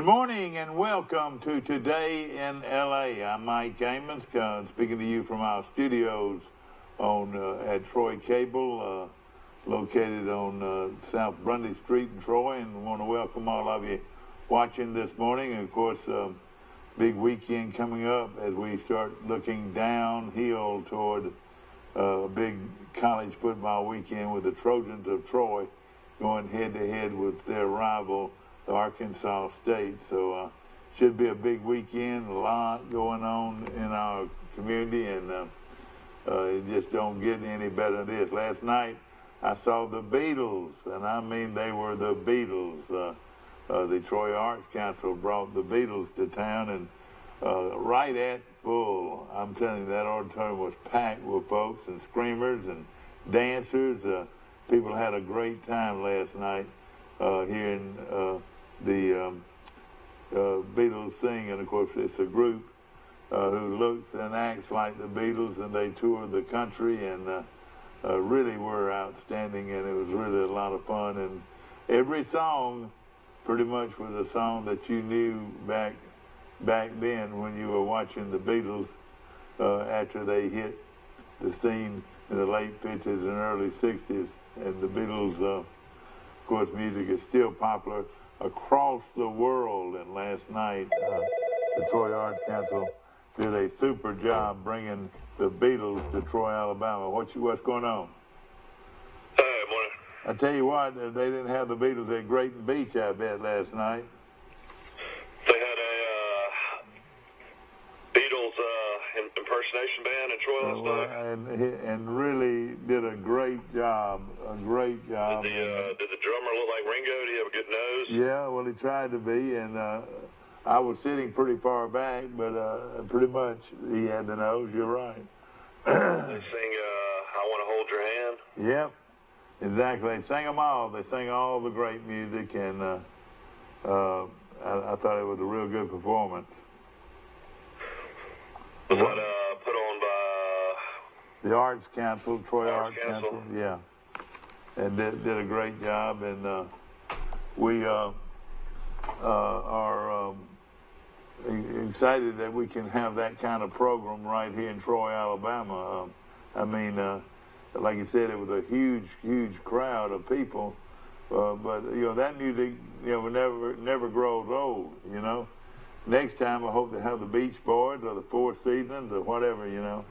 Good morning and welcome to Today in L.A. I'm Mike Amos, speaking to you from our studios at Troy Cable, located on South Grundy Street in Troy, and want to welcome all of you watching this morning. And of course, big weekend coming up as we start looking downhill toward a big college football weekend with the Trojans of Troy going head-to-head with their rival, Arkansas State. So should be a big weekend, a lot going on in our community, and it just don't get any better than this. Last night I saw the Beatles, and I mean they were the Beatles. The Troy Arts Council brought the Beatles to town, and right at full. I'm telling you, that auditorium was packed with folks and screamers and dancers. People had a great time last night hearing the Beatles sing, and of course it's a group who looks and acts like the Beatles, and they toured the country and really were outstanding, and it was really a lot of fun. And every song pretty much was a song that you knew back then when you were watching the Beatles after they hit the scene in the late 50s and early 60s. And the Beatles, of course, music is still popular across the world. And last night, the Troy Arts Council did a super job bringing the Beatles to Troy, Alabama. What's going on? Hey, morning. I tell you what, they didn't have the Beatles at Grayton Beach, I bet, last night. They had a Beatles impersonation band in Troy last night. And really did a great job. Did the drummer look like Ringo? Did he have a good nose? Yeah, well, he tried to be, and I was sitting pretty far back, but pretty much he had the nose. You're right. They sing I Want to Hold Your Hand? Yep, exactly. They sang them all. They sang all the great music, and I thought it was a real good performance. Was that put on by the Arts Council, Troy Arts Council? Yeah, and did a great job, and we are excited that we can have that kind of program right here in Troy, Alabama. I mean, like you said, it was a huge crowd of people, but that music, never grows old. Next time I hope to have the Beach Boys or the Four Seasons or whatever. Of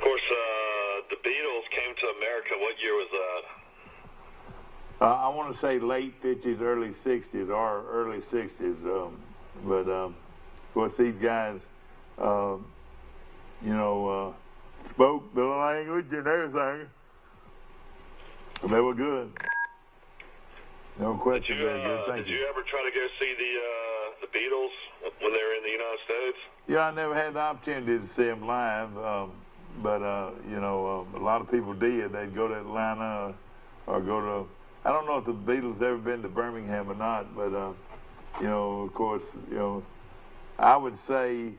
course, the Beatles came to America. What year was that? I want to say late 50s, early 60s, or early 60s. But of course, these guys, spoke the language and everything. They were good. No question. Did you ever try to go see the Beatles when they were in the United States? Yeah, I never had the opportunity to see them live, but a lot of people did. They'd go to Atlanta or go to. I don't know if the Beatles ever been to Birmingham or not, but of course, I would say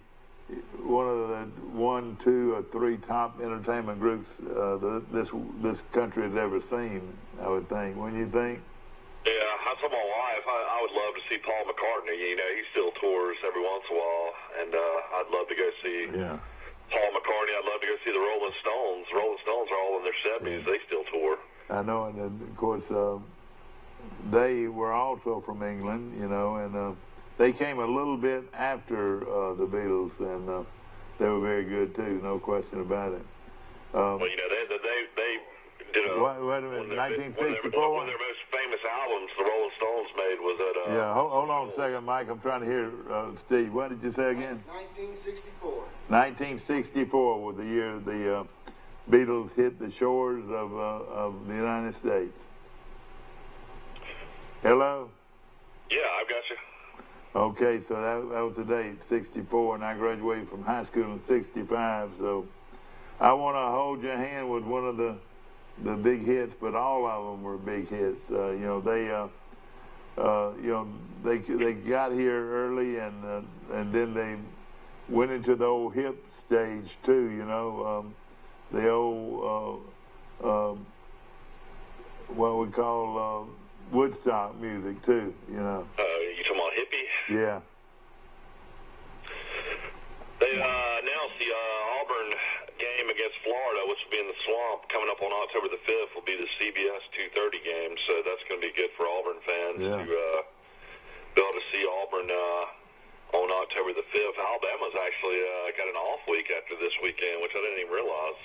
one of the 1, 2, or 3 top entertainment groups this country has ever seen. I would think. Wouldn't you think? Yeah, I told my wife I would love to see Paul McCartney. He still tours every once in a while, and I'd love to go see Paul McCartney. I'd love to go see the Rolling Stones. The Rolling Stones are all in their 70s. Yeah. They still tour. I know, and of course, they were also from England, and they came a little bit after the Beatles, and they were very good too, no question about it. Well, they did wait a minute, 1964? One of their most famous albums the Rolling Stones made was at... yeah, hold on a second, Mike. I'm trying to hear Steve. What did you say again? 1964. 1964 was the year the Beatles hit the shores of the United States. Hello? Yeah, I've got you. Okay, so that was the date, 64, and I graduated from high school in 65, so I Want to Hold Your Hand was one of the big hits, but all of them were big hits. They got here early, and then they went into the old hip stage too. The old what we call Woodstock music too. You Yeah. They announced the Auburn game against Florida, which will be in the Swamp, coming up on October the 5th, will be the CBS 2:30 game. So that's going to be good for Auburn fans to be able to see Auburn on October the 5th. Alabama's actually got an off week after this weekend, which I didn't even realize.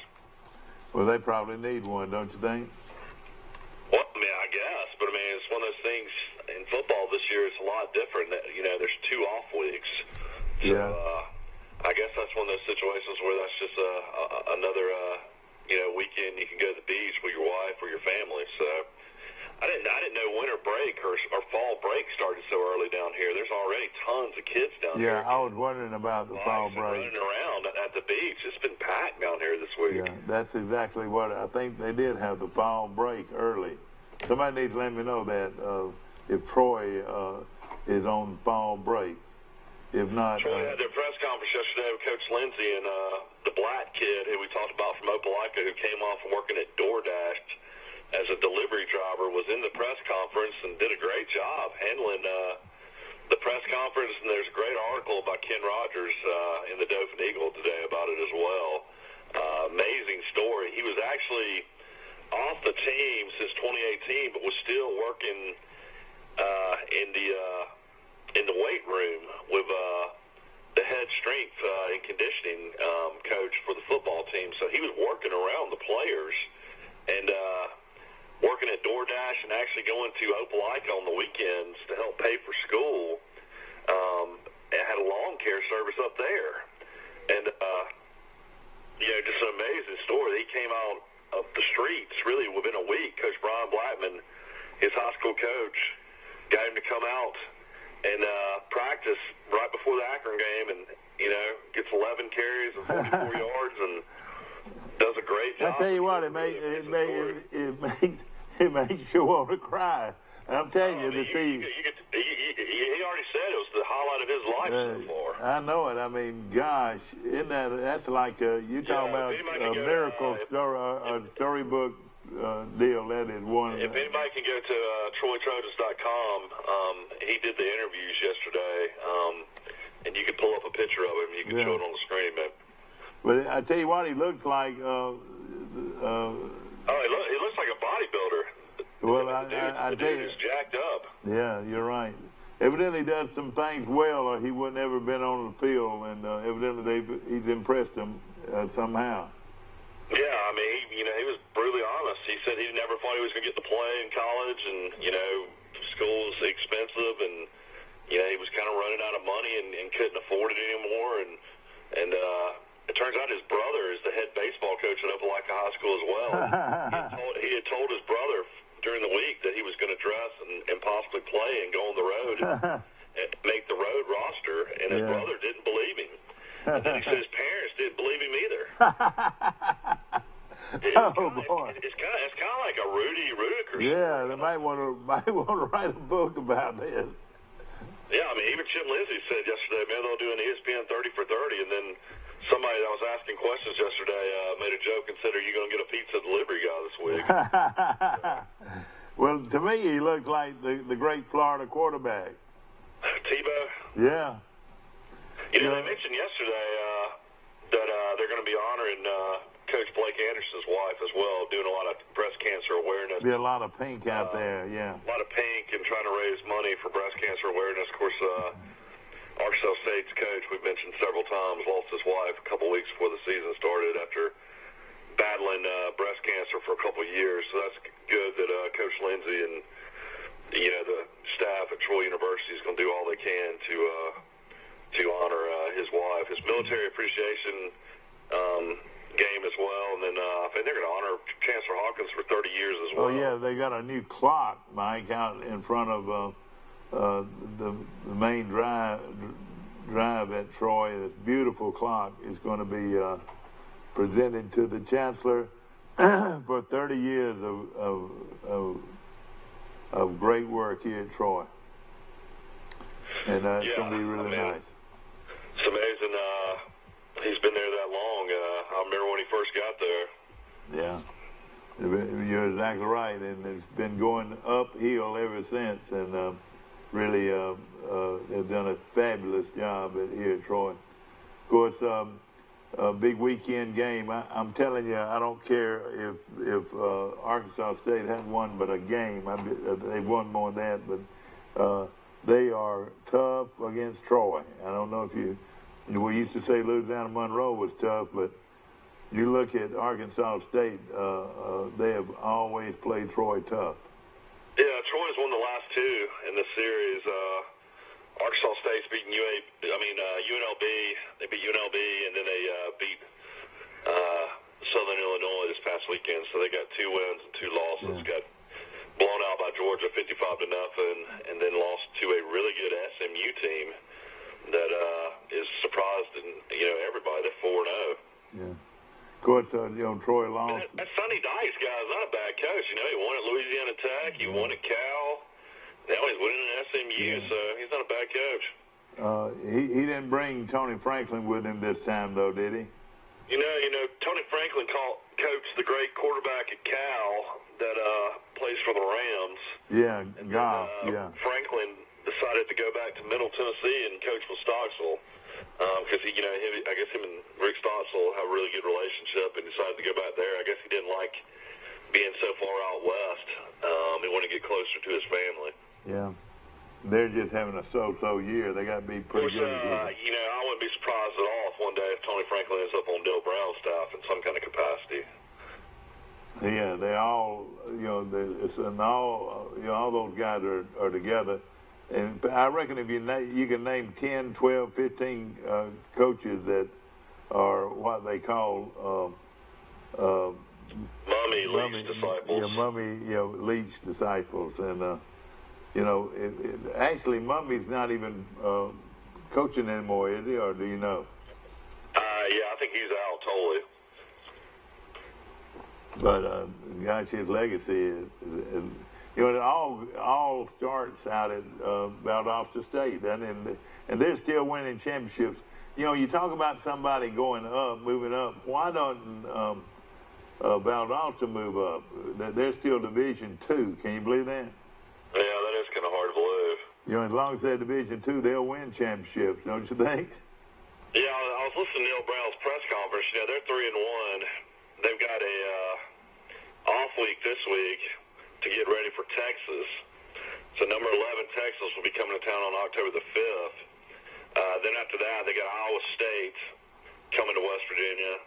Well, they probably need one, don't you think? Well, I mean, I guess, but I mean, it's one of those things in football this year. It's a lot different. You know, there's 2 off weeks. So, I guess that's one of those situations where that's just another, weekend you can go to the beach with your wife or your family. So I didn't know winter break or fall break started so early down here. There's already tons of kids down here. Yeah, I was wondering about the fall break. Running around at the beach. It's been packed down here this week. Yeah, that's exactly what I think they did have the fall break early. Somebody needs to let me know that if Troy is on fall break. If not, Troy had their press conference yesterday with Coach Lindsey and the black kid who we talked about from Opelika who came off from working at DoorDash as a delivery driver was in the press conference and did a great job handling the press conference. And there's a great article by Ken Rogers in the Dauphin Eagle today about it as well. Amazing story. He was actually off the team since 2018, but was still working in the weight room with the head strength and conditioning coach for the football team. So he was working around the players and working at DoorDash and actually going to Opelika on the weekends to help pay for school. And had a lawn care service up there. And, just an amazing story. He came out of the streets really within a week. Coach Brian Blackman, his high school coach, got him to come out and practice right before the Akron game, and gets 11 carries and 44 yards, and does a great job. I tell you what, it makes you want to cry. I'm telling you, he already said it was the highlight of his life so far. I know it. I mean, gosh, isn't that's like you talking about a miracle story, a storybook deal that is one. If anybody can go to TroyTrojans.com, he did the interviews yesterday, and you can pull up a picture of him. You can show it on the screen, man. But I tell you what, he looks like. He looks like a bodybuilder. Well, the dude is jacked up. Yeah, you're right. Evidently, does some things well, or he would never been on the field, and evidently he's impressed them somehow. Yeah, I mean, he was brutally honest. He said he never thought he was going to get to play in college, and school's expensive, and he was kind of running out of money and couldn't afford it anymore. And it turns out his brother is the head baseball coach at Opelika High School as well. He had told his brother during the week that he was going to dress and possibly play and go on the road and make the road roster, and his brother didn't believe him. And then he said his parents didn't believe him either. Boy! It's kind of like a Rudy Rudiger. Yeah, they might want to write a book about this. Yeah, I mean, even Chip Lindsey said yesterday, man, they'll do an ESPN 30 for 30, and then somebody that was asking questions yesterday made a joke and said, "Are you going to get a pizza delivery guy this week?" Well, to me, he looks like the great Florida quarterback. Tebow? Yeah. They mentioned yesterday that they're going to be honoring Coach Blake Anderson's wife as well, doing a lot of breast cancer awareness. Be a lot of pink out there, yeah. A lot of pink and trying to raise money for breast cancer awareness. Of course, Arkansas State's coach, we've mentioned several times, lost his wife a couple weeks before the season started after battling breast cancer for a couple of years. So that's good that Coach Lindsey and the staff at Troy University is going to do all they can to honor his wife. His military appreciation game as well, and then I think they're going to honor Chancellor Hawkins for 30 years as well. Oh yeah, they got a new clock, Mike, out in front of the main drive at Troy. This beautiful clock is going to be presented to the Chancellor for 30 years of great work here at Troy, and it's going to be really nice. It's amazing. He's been there that long. I remember when he first got there. Yeah, you're exactly right, and it's been going uphill ever since, and really have done a fabulous job here at Troy. Of course, a big weekend game. I'm telling you, I don't care if Arkansas State hasn't won but a game. They've won more than that, but they are tough against Troy. I don't know if we used to say Louisiana Monroe was tough, but you look at Arkansas State, they have always played Troy tough. Yeah, Troy's won the last two in this series. Arkansas State's beaten UNLB. They beat UNLB, and then they beat Southern Illinois this past weekend. So they got 2 wins and 2 losses. Yeah. Got blown out by Georgia 55-0, and then lost to a really good SMU team that is surprised everybody. They're 4-0. Yeah. Of course, Troy lost. That Sonny Dykes guy is not a bad coach. He won at Louisiana Tech. He won at Cal. Now he's winning at SMU, so he's not a bad coach. He didn't bring Tony Franklin with him this time, though, did he? Tony Franklin coached the great quarterback at Cal that plays for the Rams. Yeah, Goff. Franklin decided to go back to Middle Tennessee and coach for Stocksville because I guess him and Rick Stocksville have a really good relationship, and decided to go back there. I guess he didn't like being so far out west. He wanted to get closer to his family. Yeah. They're just having a so-so year. They got to be pretty good. I wouldn't be surprised at all if one day if Tony Franklin ends up on Dale Brown's staff in some kind of capacity. Yeah, they all, all those guys are together. And I reckon if you can name 10, 12, 15 coaches that are what they call Leach disciples. Yeah, Leach disciples. And, actually, Mummy's not even coaching anymore, is he, or do you know? Yeah, I think he's out totally. But, gosh, his legacy is it all starts out at Valdosta State, and they're still winning championships. You talk about somebody going up, moving up. Why doesn't Valdosta move up? They're still Division II. Can you believe that? Yeah, that is kind of hard to believe. As long as they're Division II, they'll win championships, don't you think? Yeah, I was listening to Neil Brown's press conference. They're 3-1. They've got a off week this week to get ready for Texas. So number 11 Texas will be coming to town on October the 5th. Then after that, they got Iowa State coming to West Virginia.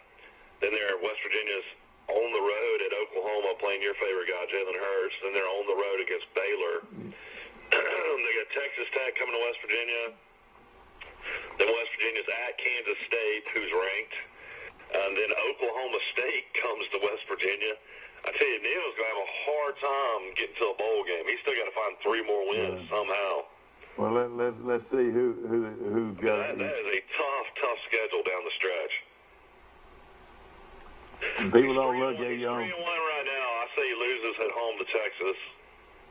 Then West Virginia's on the road at Oklahoma playing your favorite guy, Jalen Hurts. Then they're on the road against Baylor. They got Texas Tech coming to West Virginia. Then West Virginia's at Kansas State, who's ranked. And then Oklahoma State comes to West Virginia. I tell you, Neil's going to have a hard time getting to a bowl game. He's still got to find 3 more wins somehow. Well, let's see who's got. That is a tough schedule down the stretch. People don't look at 3-1 right now. I say he loses at home to Texas.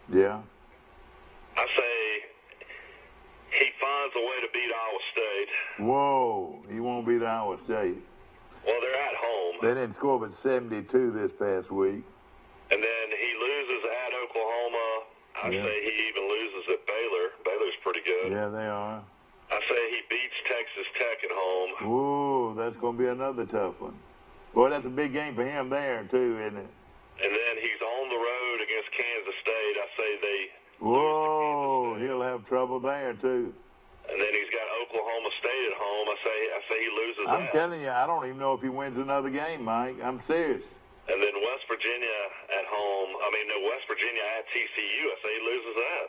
Yeah. I say he finds a way to beat Iowa State. Whoa, he won't beat Iowa State. Well, they're at home. They didn't score but 72 this past week. And then he loses at Oklahoma. I say he even loses at Baylor. Baylor's pretty good. Yeah, they are. I say he beats Texas Tech at home. Ooh, that's going to be another tough one. Boy, that's a big game for him there, too, isn't it? And then he's on the road against Kansas State. I say they... Whoa, he'll have trouble there, too. And then he's got Oklahoma State at home. I say he loses I'm telling you, I don't even know if he wins another game, Mike. I'm serious. And then West Virginia at home. West Virginia at TC2. I say he loses that.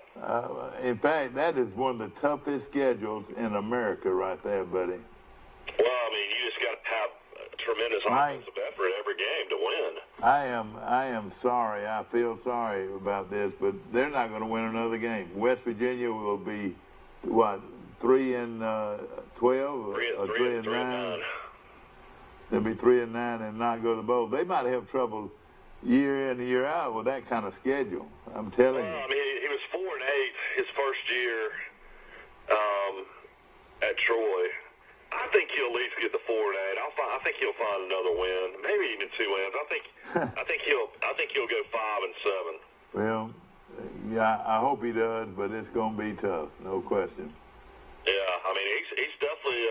In fact, that is one of the toughest schedules in America right there, buddy. Well, you just got to have tremendous offensive effort every game to win. I am sorry. I feel sorry about this, but they're not going to win another game. West Virginia will be, 3-12 or 3-9. They'll be 3-9 and not go to the bowl. They might have trouble year in and year out with that kind of schedule. I'm telling you. He was 4-8 his first year at Troy. I think he'll at least get the 4-8. I think he'll find another win, maybe even 2 wins. I think he'll go 5-7. Well, Yeah, I hope he does, but it's going to be tough, no question. Yeah, I mean, he's definitely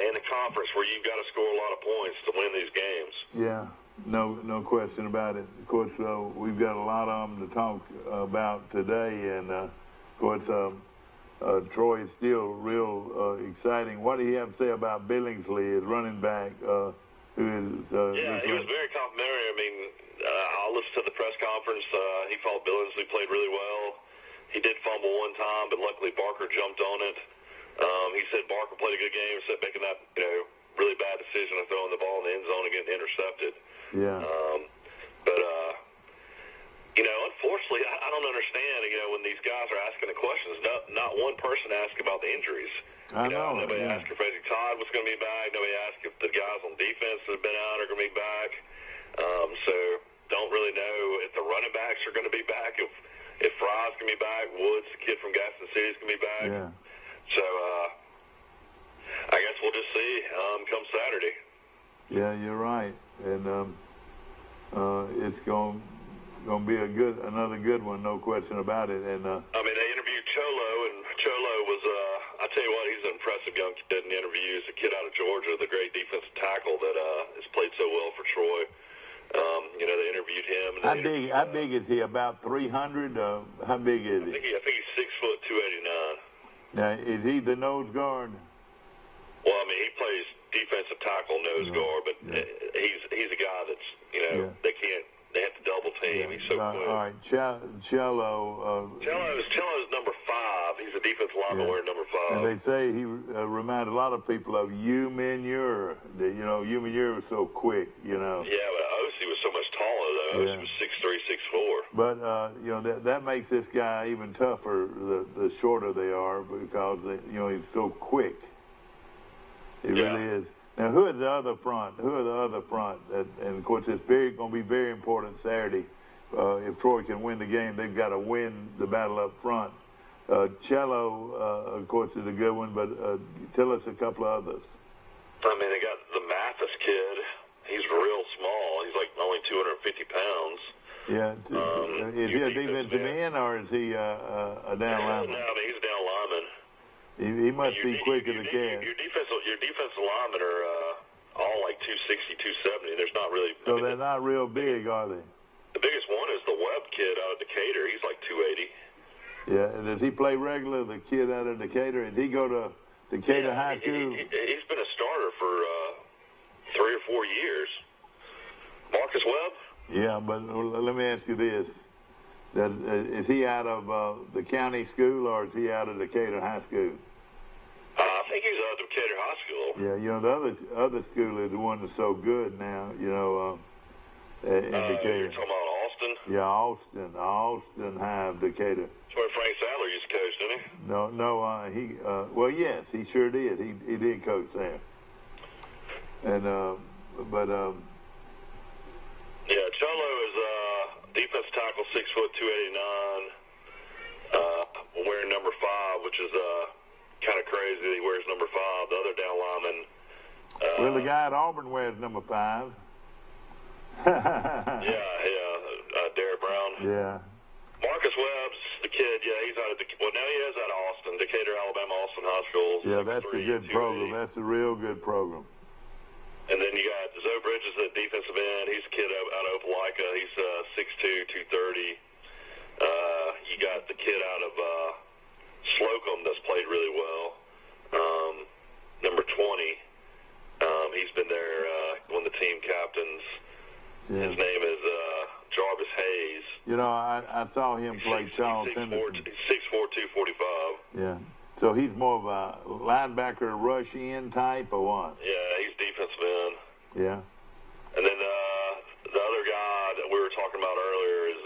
in a conference where you've got to score a lot of points to win these games. Yeah, no question about it. Of course, we've got a lot of them to talk about today, and of course, Troy is still real exciting. What do you have to say about Billingsley, his running back? Who is? Yeah, he was very complimentary. I mean, I listened to the press conference. He felt Billingsley played really well. He did fumble one time, but luckily Barker jumped on it. He said Barker played a good game, instead of making that really bad decision of throwing the ball in the end zone and getting intercepted. Yeah. But unfortunately, I don't understand. When these guys are asking the questions, not one person asked about the injuries. I know. Nobody asked if Reggie Todd was going to be back. Nobody asked if the guys on defense that have been out are going to be back. So don't really know if the running backs are going to be back. If Fry's going to be back, Woods, the kid from Gaston City, is going to be back. Yeah. So I guess we'll just see come Saturday. Yeah, you're right, and it's going to be another good one, no question about it. And I mean, they interviewed Cholo, and Cholo was I tell you what, he's an impressive young kid in the interviews. A kid out of Georgia, the great defensive tackle that has played so well for Troy. They interviewed him. And how big is he? About 300? How big is he? I think he's 6', 289. Now, is he the nose guard? Well, I mean, he plays defensive tackle, nose guard, but he's a guy that's they have to double team. He's so quick. All right, Cello. Cello's number 5. He's a defensive lineman wearing number 5. And they say he reminded a lot of people of Hugh Minure. Hugh Minure was so quick. Yeah, but Osi was so much taller though. Osi was 6'3", 6'4". But that makes this guy even tougher. The shorter they are, because he's so quick. It really is. Now, who are the other front? And of course, it's going to be very important Saturday. If Troy can win the game, they've got to win the battle up front. Cello, of course, is a good one, but tell us a couple of others. I mean, they got the Mathis kid. He's real small. He's like only 250 pounds. Yeah. Is he a defensive end, or is he a down lineman? No, I mean, he's a down lineman. He must be quick as a cat. Your defensive linemen are all like 260, 270. There's not really. So they're not real big, are they? The biggest one is the Webb kid out of Decatur. He's like 280. Yeah, and does he play regular, the kid out of Decatur? Did he go to Decatur High School? He's been a starter for 3 or 4 years. Marcus Webb? Yeah, but let me ask you this. Is he out of the county school, or is he out of Decatur High School? I think he's out of Decatur High School. Yeah, the other school is the one that's so good now, in Decatur. You're talking about Austin? Yeah, Austin High of Decatur. That's where Frank Sadler used to coach, didn't he? No, well, yes, he sure did. He did coach there. And, yeah, Cholo is defense tackle, 6', 289, wearing number 5, which is kind of crazy. He wears number 5. The other down lineman. Well, the guy at Auburn wears number 5. Derek Brown. Yeah. Marcus Webb's the kid. Yeah, he's out of now he is out of Austin, Decatur, Alabama, Austin High School. Yeah, that's a good program. That's a real good program. And then you got Zoe Bridges at defensive end. He's a kid out of Opelika. He's 6'2", 230. You got the kid out of Slocum that's played really well. Number 20. He's been there, one of the team captains. Yeah. His name is Jarvis Hayes. I saw him play Charles Henderson. He's 6'4", 245. Yeah. So he's more of a linebacker, rush in type, or what? Yeah, he's defensive end. Yeah. And then the other guy that we were talking about earlier is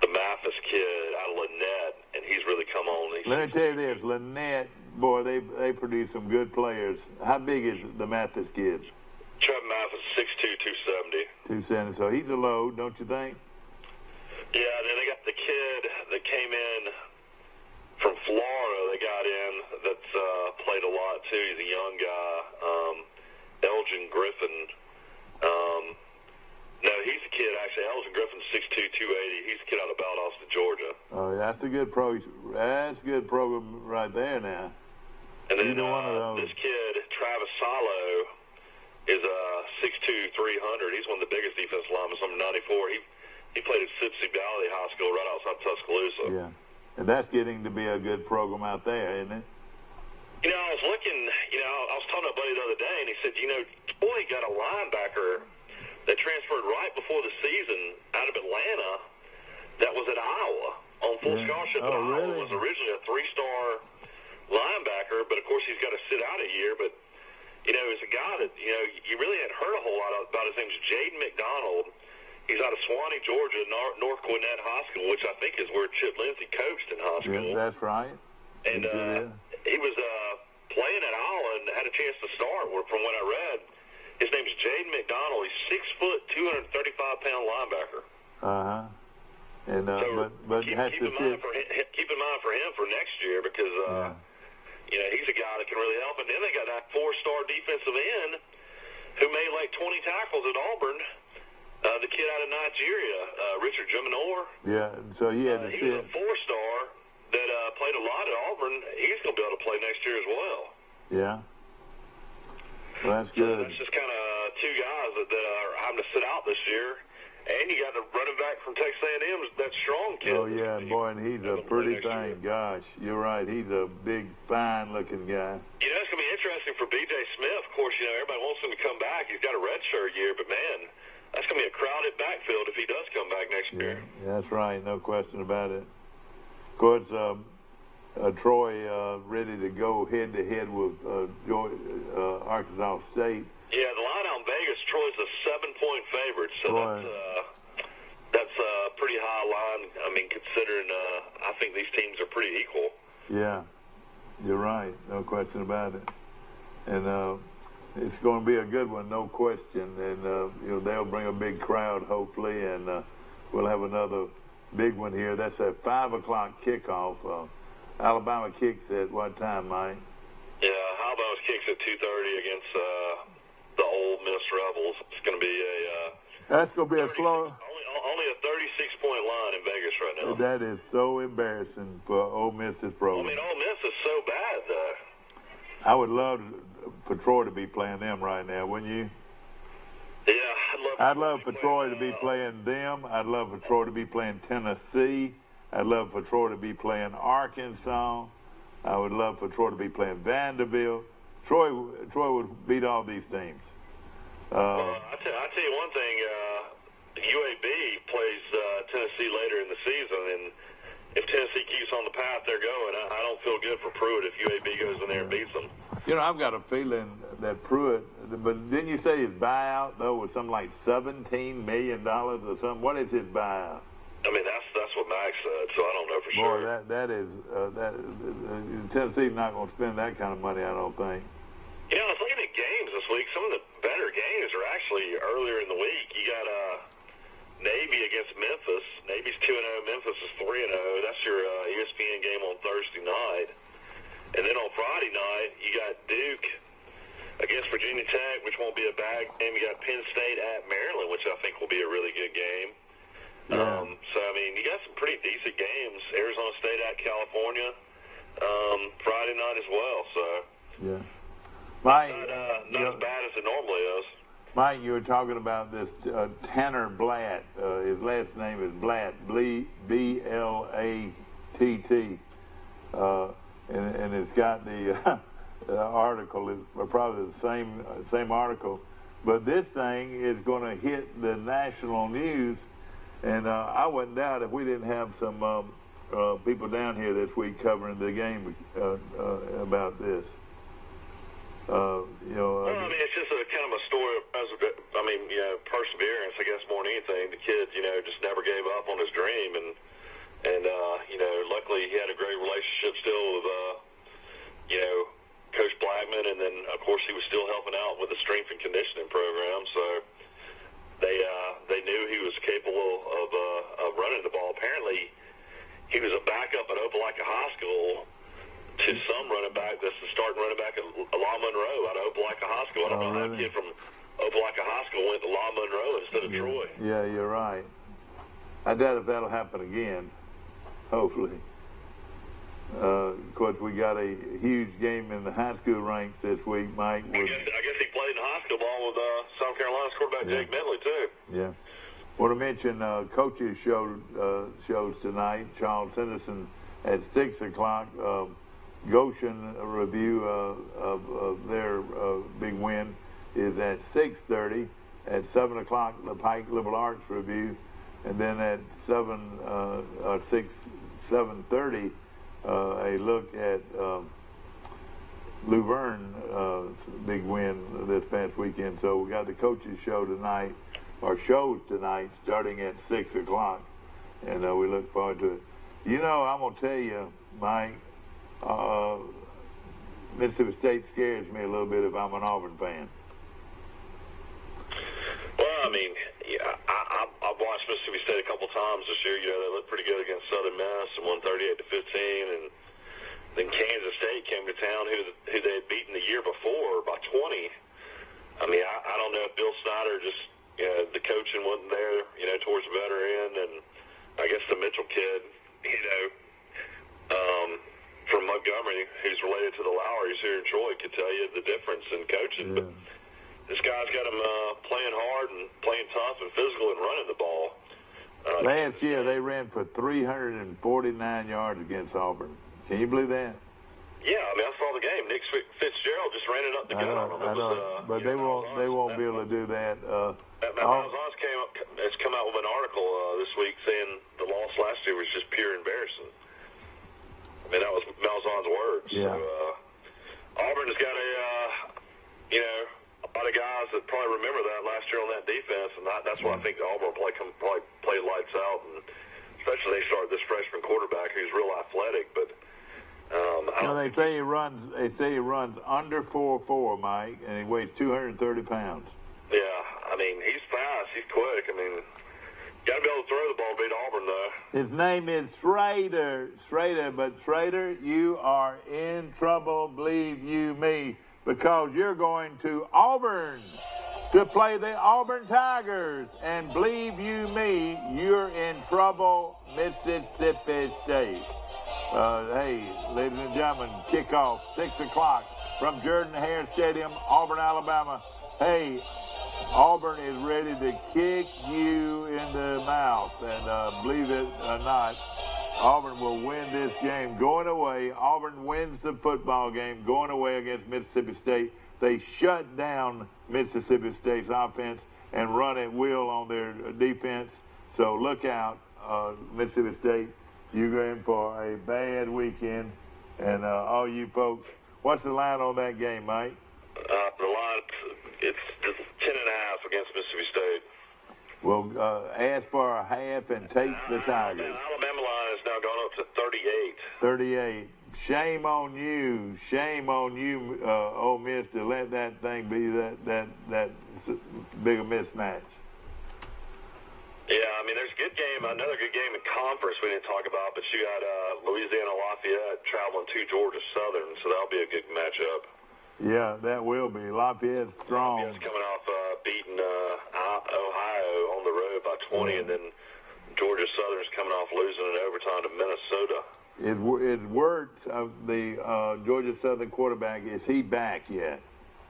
the Mathis kid out of Lynette, and he's really come on. Let me tell you this, Lynette, boy, they produce some good players. How big is the Mathis kid? Trevor Mathis, 6'2", 270. 270. So he's a load, don't you think? Yeah. And then they got the kid that came in from Florida. They got in that's played a lot too. He's a young guy, Elgin Griffin. No, he's a kid actually, Elgin Griffin's 6'2", 280. He's the kid out of Valdosta, Georgia. Oh, that's a good program right there now. And then Either one of those. This kid, Travis Salo, is 6'2", 300. He's one of the biggest defensive linemen, number 94. He played at Sipsey Valley High School right outside Tuscaloosa. Yeah. And that's getting to be a good program out there, isn't it? You know, I was looking, I was talking to a buddy the other day, and he said, Troy got a linebacker that transferred right before the season out of Atlanta that was at Iowa on full scholarship. Oh, Iowa really? was originally a 3-star linebacker, but of course he's got to sit out a year. But, he's a guy that, you really hadn't heard a whole lot about. His name's Jaden McDonald. He's out of Swanee, Georgia, North Gwinnett High School, which I think is where Chip Lindsey coached in high school. Yeah, that's right. And he was playing at Iowa and had a chance to start. From what I read, his name's Jaden McDonald. He's 6 foot, 235-pound linebacker. And but keep has to in mind for him for next year because he's a guy that can really help. And then they got that 4-star defensive end who made like 20 tackles at Auburn. The kid out of Nigeria, Richard Jimenor. Yeah, so he had to He was a 4-star that played a lot at Auburn. He's going to be able to play next year as well. Yeah. Well, that's good. So that's just kind of two guys that are having to sit out this year. And you got a running back from Texas A&M, that Strong kid. Oh, yeah, boy, and he's a pretty thing. Gosh, you're right. He's a big, fine-looking guy. It's going to be interesting for B.J. Smith. Of course, everybody wants him to come back. He's got a redshirt year, but, man, that's going to be a crowded backfield if he does come back next year. Yeah, that's right. No question about it. Of course, Troy ready to go head-to-head with Arkansas State. Yeah, the line out in Vegas, Troy's a 7-point favorite, so that's a pretty high line. I mean, considering I think these teams are pretty equal. Yeah, you're right. No question about it. And it's going to be a good one, no question. And they'll bring a big crowd, hopefully, and we'll have another big one here. That's a 5 o'clock kickoff. Alabama kicks at what time, Mike? Yeah, Alabama's kicks at 2:30 against the Ole Miss Rebels. It's going to be That's going to be a slow. Only a 36-point line in Vegas right now. That is so embarrassing for Ole Miss's program. I mean, Ole Miss is so bad, though. I would love for Troy to be playing them right now, wouldn't you? Yeah, I'd love for Troy to be playing them. I'd love for Troy to be playing Tennessee. I'd love for Troy to be playing Arkansas. I would love for Troy to be playing Vanderbilt. Troy would beat all these teams. I'll tell you one thing. UAB plays Tennessee later in the season, and if Tennessee keeps on the path they're going, I don't feel good for Pruitt if UAB goes in there and beats them. I've got a feeling that Pruitt, but didn't you say his buyout, though, was something like $17 million or something? What is his buyout? I mean, that's what Max said, so I don't know for sure. Boy, Tennessee's not going to spend that kind of money, I don't think. I was looking at games this week. Some of the better games are actually earlier in the week. You got Navy against Memphis. Navy's 2-0. Memphis is 3-0. That's your ESPN game on Thursday night. And then on Friday night, you got Duke against Virginia Tech, which won't be a bad game. You got Penn State at Maryland, which I think will be a really good game. Yeah. So, I mean, you got some pretty decent games. Arizona State at California Friday night as well. So, yeah. Mike, not as bad as it normally is. Mike, you were talking about this Tanner Blatt. His last name is Blatt, B-L-A-T-T. And it's got the article, it's probably the same article. But this thing is going to hit the national news. And I wouldn't doubt if we didn't have some people down here this week covering the game about this. Well, I mean, it's just a kind of a story of, perseverance, I guess, more than anything. The kid, just never gave up on his dream, and luckily he had a great relationship still with, Coach Blackman, and then of course he was still helping out with the strength and conditioning program. So they knew he was capable of running the ball. Apparently, he was a backup at Opelika High School to some running back that's the starting running back at La Monroe out of Opelika High School. I don't know how a kid from Opelika High School went to La Monroe instead of than Troy. Yeah, you're right. I doubt if that'll happen again. Hopefully. Of course, we got a huge game in the high school ranks this week, Mike. I guess he played in high school ball with South Carolina's quarterback Jake Bentley too. Yeah. Want to mention coaches shows tonight. Charles Henderson at 6 o'clock. Goshen review of their big win is at 6:30. At 7 o'clock, the Pike Liberal Arts review, and then at 7:30, a look at Luverne big win this past weekend. So we got the coaches show tonight, or shows tonight, starting at 6 o'clock, and we look forward to it. You know, I'm gonna tell you, Mike, Mississippi State scares me a little bit if I'm an Auburn fan. Well, I mean, yeah, I've watched Mississippi State a couple times this year. You know, they looked pretty good against Southern Miss and won 38-15, and then Kansas State came to town, who they had beaten the year before by 20. I mean, I don't know if Bill Snyder just, you know, the coaching wasn't there, you know, towards the better end, and I guess the Mitchell kid, you know, from Montgomery, who's related to the Lowrys here in Troy, could tell you the difference in coaching. Yeah. But this guy's got him playing hard and playing tough and physical and running the ball. Last year, they ran for 349 yards against Auburn. Can you believe that? Yeah, I mean, I saw the game. Nick Fitzgerald just ran it up the gut on him. I know, but they won't be able to do that. Malzahn's has come out with an article this week saying the loss last year was just pure embarrassing. I mean, that was Malzahn's words. Yeah. So, Auburn has got a lot of guys that probably remember that last year on that defense, and that's why I think Auburn will probably play lights out, and especially they start this freshman quarterback who's real athletic. But they say he runs under 4.4, Mike, and he weighs 230 pounds. Yeah, I mean, he's fast, he's quick. I mean, got to be able to throw the ball, beat Auburn, though. His name is Schrader, but Schrader, you are in trouble, believe you me, because you're going to Auburn to play the Auburn Tigers, and believe you me, you're in trouble, Mississippi State. Hey, ladies and gentlemen, kickoff 6 o'clock from Jordan-Hare Stadium, Auburn, Alabama. Hey, Auburn is ready to kick you in the mouth, and believe it or not, Auburn will win this game going away. Auburn wins the football game going away against Mississippi State. They shut down Mississippi State's offense and run at will on their defense. So look out, Mississippi State. You're in for a bad weekend. And all you folks, what's the line on that game, Mike? The line, it's 10.5 against Mississippi State. Well, ask for a half and take the Tigers. Alabama line has now gone up to 38. 38. Shame on you. Shame on you, Ole Miss, to let that thing be that big a mismatch. Yeah, I mean, there's a good game, another good game in conference we didn't talk about, but you got Louisiana Lafayette traveling to Georgia Southern, so that'll be a good matchup. Yeah, that will be. Lafayette's strong. Lafayette's coming off beating Ohio on the road by 20, and then Georgia Southern's coming off losing in overtime to Minnesota. Is Wirtz, the Georgia Southern quarterback, is he back yet?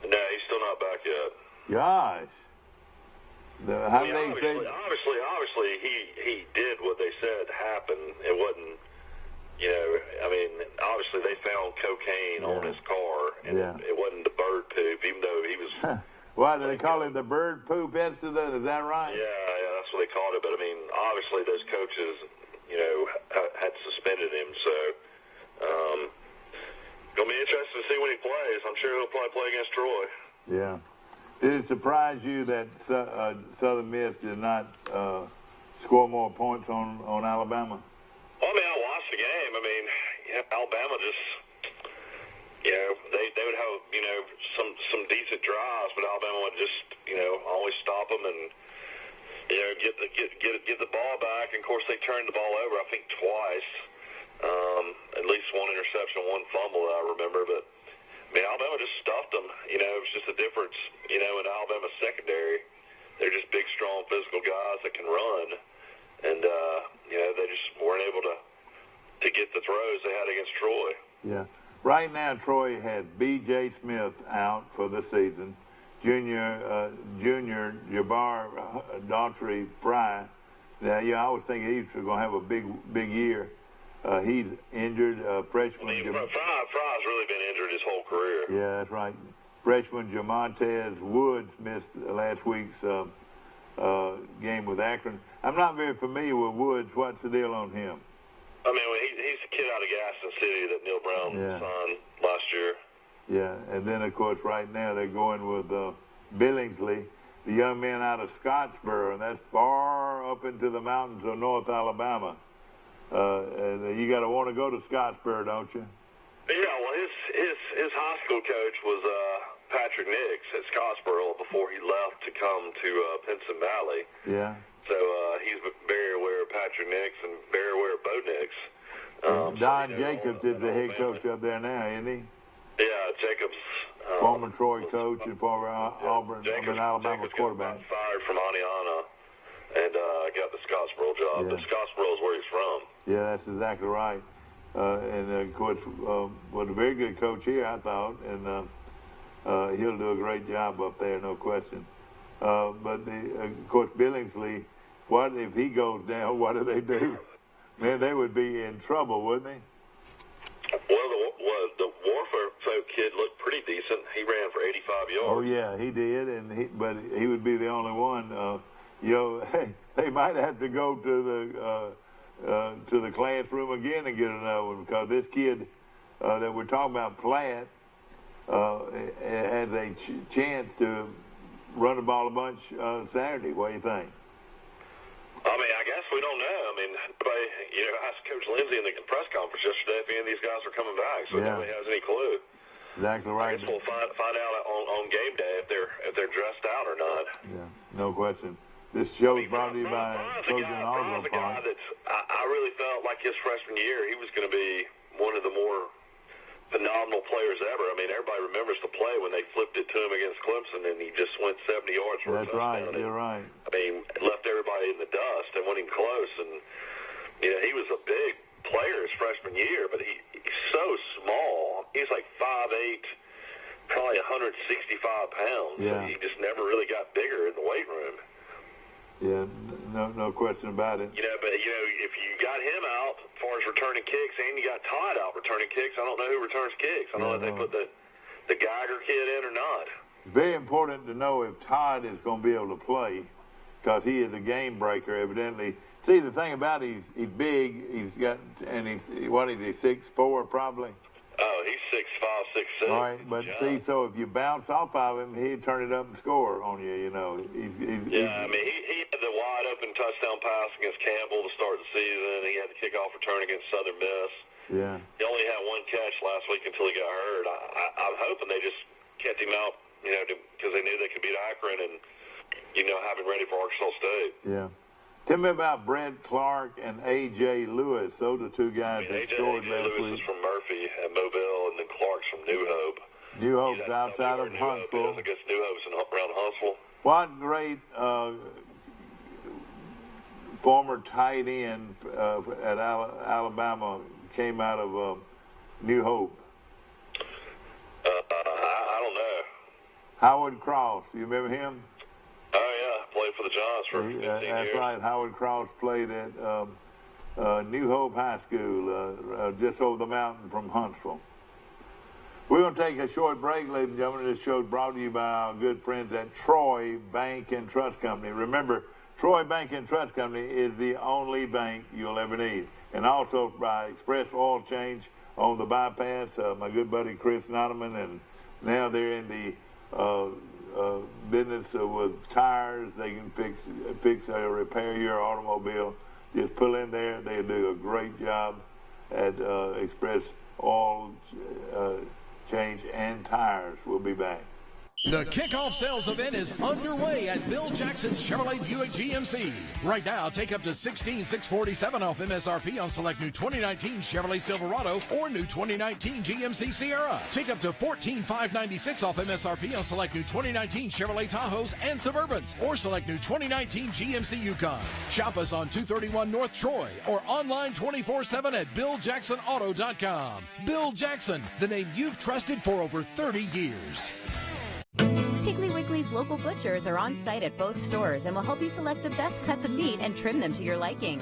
No, he's still not back yet. Gosh. Obviously, he did what they said happened. It wasn't, I mean, obviously they found cocaine on his car, and it wasn't the bird poop, even though he was. Why do they call it the bird poop incident? Is that right? Yeah, that's what they called it. But I mean, obviously those coaches, had suspended him. So, gonna be interesting to see when he plays. I'm sure he'll probably play against Troy. Yeah. Did it surprise you that Southern Miss did not score more points on Alabama? Well, I mean, I watched the game. I mean, Alabama just, they would have, some decent drives, but Alabama would just, always stop them and, get the ball back. And of course, they turned the ball over, I think, twice. At least one interception, one fumble that I remember, but. I mean, Alabama just stuffed them. It was just a difference, in Alabama's secondary. They're just big, strong, physical Yeah. Right now, Troy had B.J. Smith out for the season. Junior Jabbar Daughtry Fry. Now, I was thinking he was going to have a big year. He's injured. Freshman. I mean, Fry's really been injured his whole career. Yeah, that's right. Freshman Jamontez Woods missed last week's game with Akron. I'm not very familiar with Woods. What's the deal on him? I mean, he's the kid out of Gaston City that Neil Brown signed last year. Yeah, and then, of course, right now they're going with Billingsley, the young man out of Scottsboro, and that's far up into the mountains of North Alabama. And you got to want to go to Scottsboro, don't you? Yeah, well, his high school coach was Patrick Nix at Scottsboro before he left to come to Pinson Valley. Yeah. So he's very aware of Patrick Nix and very aware of Bo Nix. Don Jacobs is the head coach up there now, isn't he? Yeah, Jacobs. Former Troy coach and former Alabama Jacobs quarterback. Got fired from Aniana and got the Scottsboro job. Yeah. But Scottsboro is where he's from. Yeah, that's exactly right. And, of course, was a very good coach here, I thought, and he'll do a great job up there, no question. But, of course, Billingsley, what if he goes down, what do they do? Man, they would be in trouble, wouldn't they? Well, the Warfare folk kid looked pretty decent. He ran for 85 yards. Oh, yeah, he did, but he would be the only one. Hey, they might have to go to the classroom again and get another one, because this kid that we're talking about, Platt, has a chance to run the ball a bunch Saturday. What do you think? I mean, I guess we don't know. I mean, nobody, asked Coach Lindsey in the press conference yesterday if any of these guys are coming back, so nobody has any clue. Exactly right. I guess we'll find out on game day if they're dressed out or not. Yeah, no question. This show is brought to you by Trojan Auto Parts. Guy that's I really felt like his freshman year he was going to be one of the more phenomenal players ever. I mean, everybody remembers the play when they flipped it to him against Clemson and he just went 70 yards for a touchdown. That's right. You're right. I mean, left everybody in the dust and went him close. And he was a big player his freshman year, but he's so small. He's like 5'8", probably 165 pounds. Yeah. So he just never really got bigger in the weight room. Yeah, no question about it. But if you got him out as far as returning kicks, and you got Todd out returning kicks, I don't know who returns kicks. I don't know if they put the Geiger kid in or not. It's very important to know if Todd is going to be able to play, because he is a game breaker, evidently. See, the thing about it, he's big. He's 6'4", probably. Oh, he's 6'5", 6'6". All right, but see, so if you bounce off of him, he'd turn it up and score on you. I mean, he had the wide open touchdown pass against Campbell to start the season. He had the kickoff return against Southern Miss. Yeah. He only had one catch last week until he got hurt. I'm hoping they just kept him out, because they knew they could beat Akron and, have him ready for Arkansas State. Yeah. Tell me about Brett Clark and A.J. Lewis. Those are two guys that scored last week. Lewis is from Murphy and Mobile, and then Clark's from New Hope. New Hope's outside of Huntsville. I guess New Hope's around Huntsville. What great former tight end at Alabama came out of New Hope? I don't know. Howard Cross. You remember him? Oh, yeah. Played for the Giants for 15 years. That's right. Howard Cross played at New Hope High School, just over the mountain from Huntsville. We're going to take a short break, ladies and gentlemen. This show is brought to you by our good friends at Troy Bank and Trust Company. Remember, Troy Bank and Trust Company is the only bank you'll ever need. And also by Express Oil Change on the bypass, my good buddy Chris Noneman, and now they're in the business with tires. They can fix or repair your automobile. Just pull in there. They do a great job at Express Oil Change and Tires. We'll be back. The kickoff sales event is underway at Bill Jackson Chevrolet Buick GMC. Right now, take up to $16,647 off MSRP on select new 2019 Chevrolet Silverado or new 2019 GMC Sierra. Take up to $14,596 off MSRP on select new 2019 Chevrolet Tahoes and Suburbans or select new 2019 GMC Yukons. Shop us on 231 North Troy or online 24/7 at BillJacksonAuto.com. Bill Jackson, the name you've trusted for over 30 years. Piggly Wiggly's local butchers are on site at both stores and will help you select the best cuts of meat and trim them to your liking.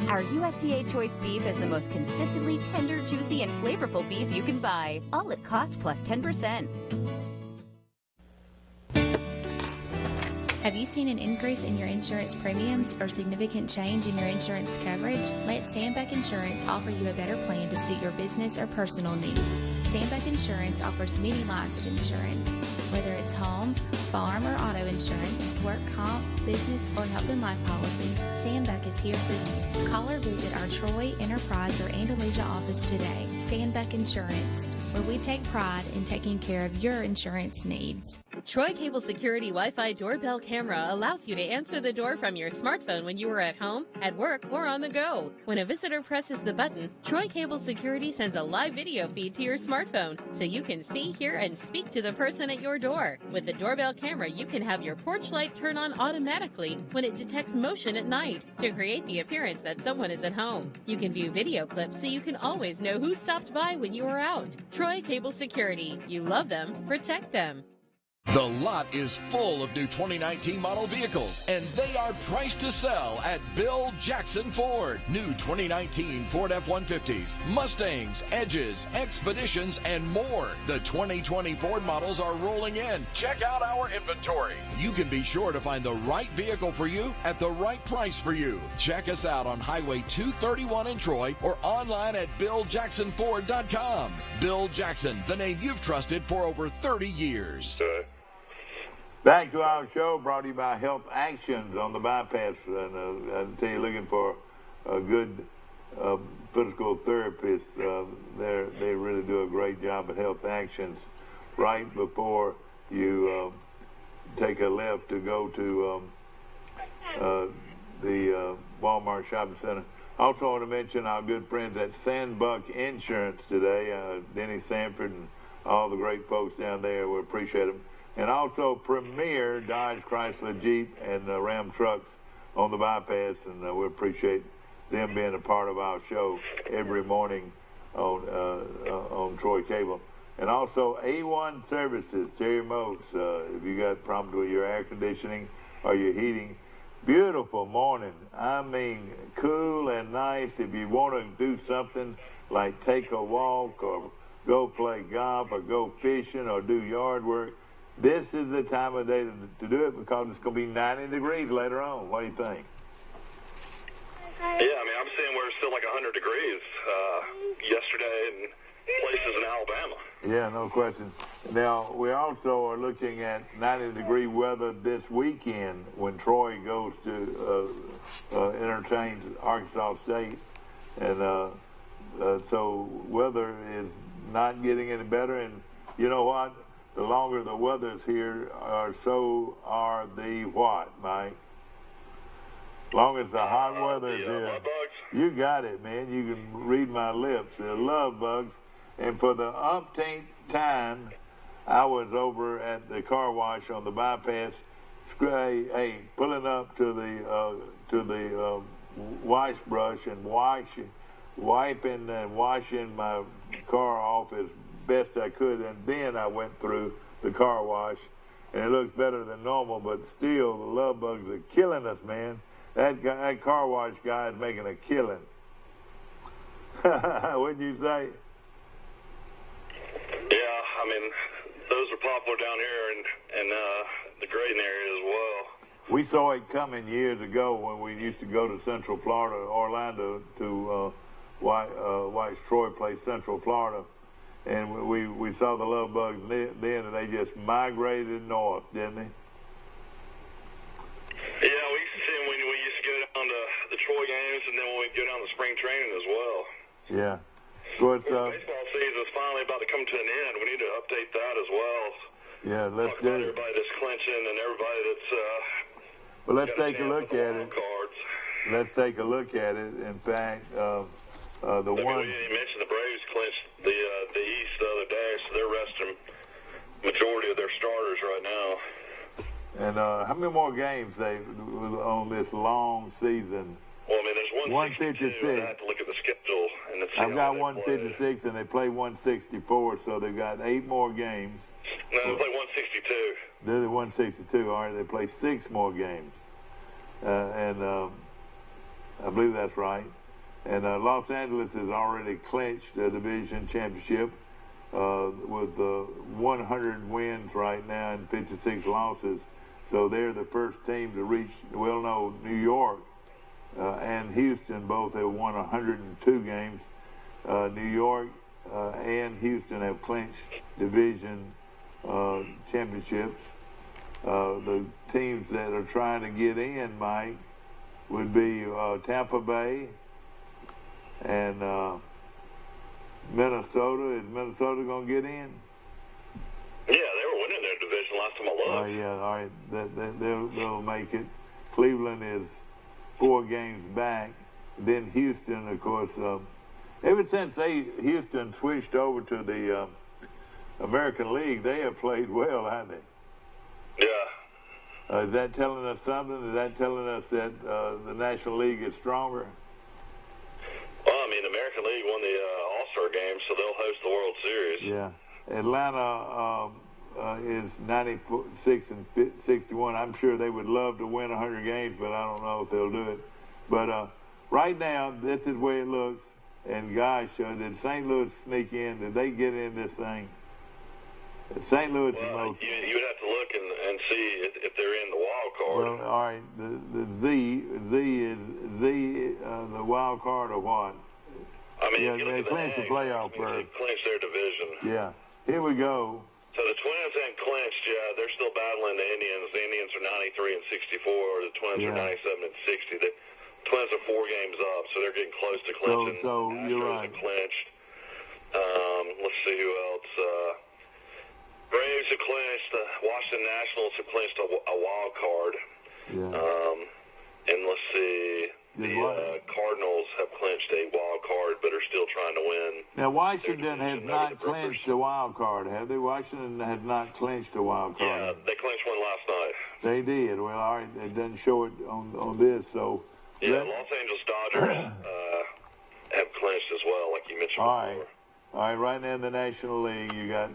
Our USDA Choice beef is the most consistently tender, juicy, and flavorful beef you can buy, all at cost plus 10%. Have you seen an increase in your insurance premiums or significant change in your insurance coverage? Let Sandback Insurance offer you a better plan to suit your business or personal needs. Sandback Insurance offers many lines of insurance. Whether it's home, farm, or auto insurance, work comp, business, or health and life policies, Sandback is here for you. Call or visit our Troy, Enterprise, or Andalusia office today. Sandback Insurance, where we take pride in taking care of your insurance needs. Troy Cable Security Wi-Fi doorbell camera allows you to answer the door from your smartphone when you are at home, at work, or on the go. When a visitor presses the button, Troy Cable Security sends a live video feed to your smartphone so you can see, hear, and speak to the person at your door. With the doorbell camera, you can have your porch light turn on automatically when it detects motion at night to create the appearance that someone is at home. You can view video clips so you can always know who stopped by when you are out. Troy Cable Security. You love them, protect them. The lot is full of new 2019 model vehicles, and they are priced to sell at Bill Jackson Ford. New 2019 Ford F-150s, Mustangs, Edges, Expeditions, and more. The 2020 Ford models are rolling in. Check out our inventory. You can be sure to find the right vehicle for you at the right price for you. Check us out on Highway 231 in Troy or online at BillJacksonFord.com. Bill Jackson, the name you've trusted for over 30 years. Back to our show, brought to you by Help Actions on the bypass. And I tell you, looking for a good physical therapist, they really do a great job at Help Actions. Right before you take a left to go to the Walmart Shopping Center. Also want to mention our good friends at Sandbuck Insurance today, Denny Sanford and all the great folks down there. We appreciate them. And also Premier Dodge, Chrysler, Jeep, and Ram trucks on the bypass, and we appreciate them being a part of our show every morning on Troy Cable. And also A1 Services, Terry Moats. If you got problems with your air conditioning or your heating, beautiful morning. I mean, cool and nice. If you want to do something like take a walk or go play golf or go fishing or do yard work, this is the time of day to do it because it's going to be 90 degrees later on. What do you think? Yeah, I mean, I'm seeing where it's still like 100 degrees yesterday in places in Alabama. Yeah, no question. Now, we also are looking at 90-degree weather this weekend when Troy goes to entertain Arkansas State. And so weather is not getting any better. And you know what? The longer the weather's here, so are the what, Mike? Long as the hot weather is here. You got it, man. You can read my lips. The love bugs. And for the umpteenth time, I was over at the car wash on the bypass, pulling up to the wash brush and wiping and washing my car off as best I could, and then I went through the car wash, and it looks better than normal, but still the love bugs are killing us, man. That car wash guy is making a killing. What'd you say? Yeah, I mean, those are popular down here in the grading area as well. We saw it coming years ago when we used to go to Central Florida, Orlando, to watch Troy play Central Florida. And we saw the love bugs then, and they just migrated north, didn't they? Yeah, we used to see them when we used to go down to the Troy games, and then when we go down to spring training as well. Yeah. So it's, baseball season is finally about to come to an end. We need to update that as well. Yeah, let's do it. Everybody that's clinching and everybody that's. Well, let's take a look at it. Let's take a look at it. In fact, the one. You mentioned the Braves clinched the East the other day, so they're resting majority of their starters right now. And how many more games they on this long season? Well, I mean, there's 156. I have to look at the schedule and see. I've got 156, and they play 164, so they've got 8 more games. No, they play 162. They're the 162. All right, they play 6 more games, and I believe that's right. And Los Angeles has already clinched the division championship with 100 wins right now and 56 losses. So they're the first team to reach. Well, no, New York and Houston both have won 102 games. New York and Houston have clinched division championships. The teams that are trying to get in, Mike, would be Tampa Bay and Minnesota. Is Minnesota going to get in? Yeah, they were winning their division last time I looked. Oh, yeah, all right. They'll make it. Cleveland is 4 games back. Then Houston, of course, ever since Houston switched over to the American League, they have played well, haven't they? Yeah. Is that telling us something? Is that telling us that the National League is stronger? Well, I mean, the American League won the All-Star game, so they'll host the World Series. Yeah. Atlanta is 96 and 61. I'm sure they would love to win 100 games, but I don't know if they'll do it. But right now, this is where it looks. And gosh, did St. Louis sneak in? Did they get in this thing? St. Louis is most. You would have to look and see if they're in the wild card. Well, all right. The is the wild card or what? I mean, yeah, they clinched the playoff berth. They clinched their division. Yeah. Here we go. So the Twins ain't clinched yet. They're still battling the Indians. The Indians are 93 and 64. The Twins are 97 and 60. The Twins are 4 games up, so they're getting close to clinching. So you're right. Clinched. Let's see who else. Braves have clinched. The Washington Nationals have clinched a wild card. Yeah. And let's see. The Cardinals have clinched a wild card, but are still trying to win. Now, Washington has not clinched a wild card, have they? Washington has not clinched a wild card. Yeah, they clinched one last night. They did. Well, all right, it doesn't show it on this, so. Yeah, Los Angeles Dodgers have clinched as well, like you mentioned before. All right, right now in the National League, you got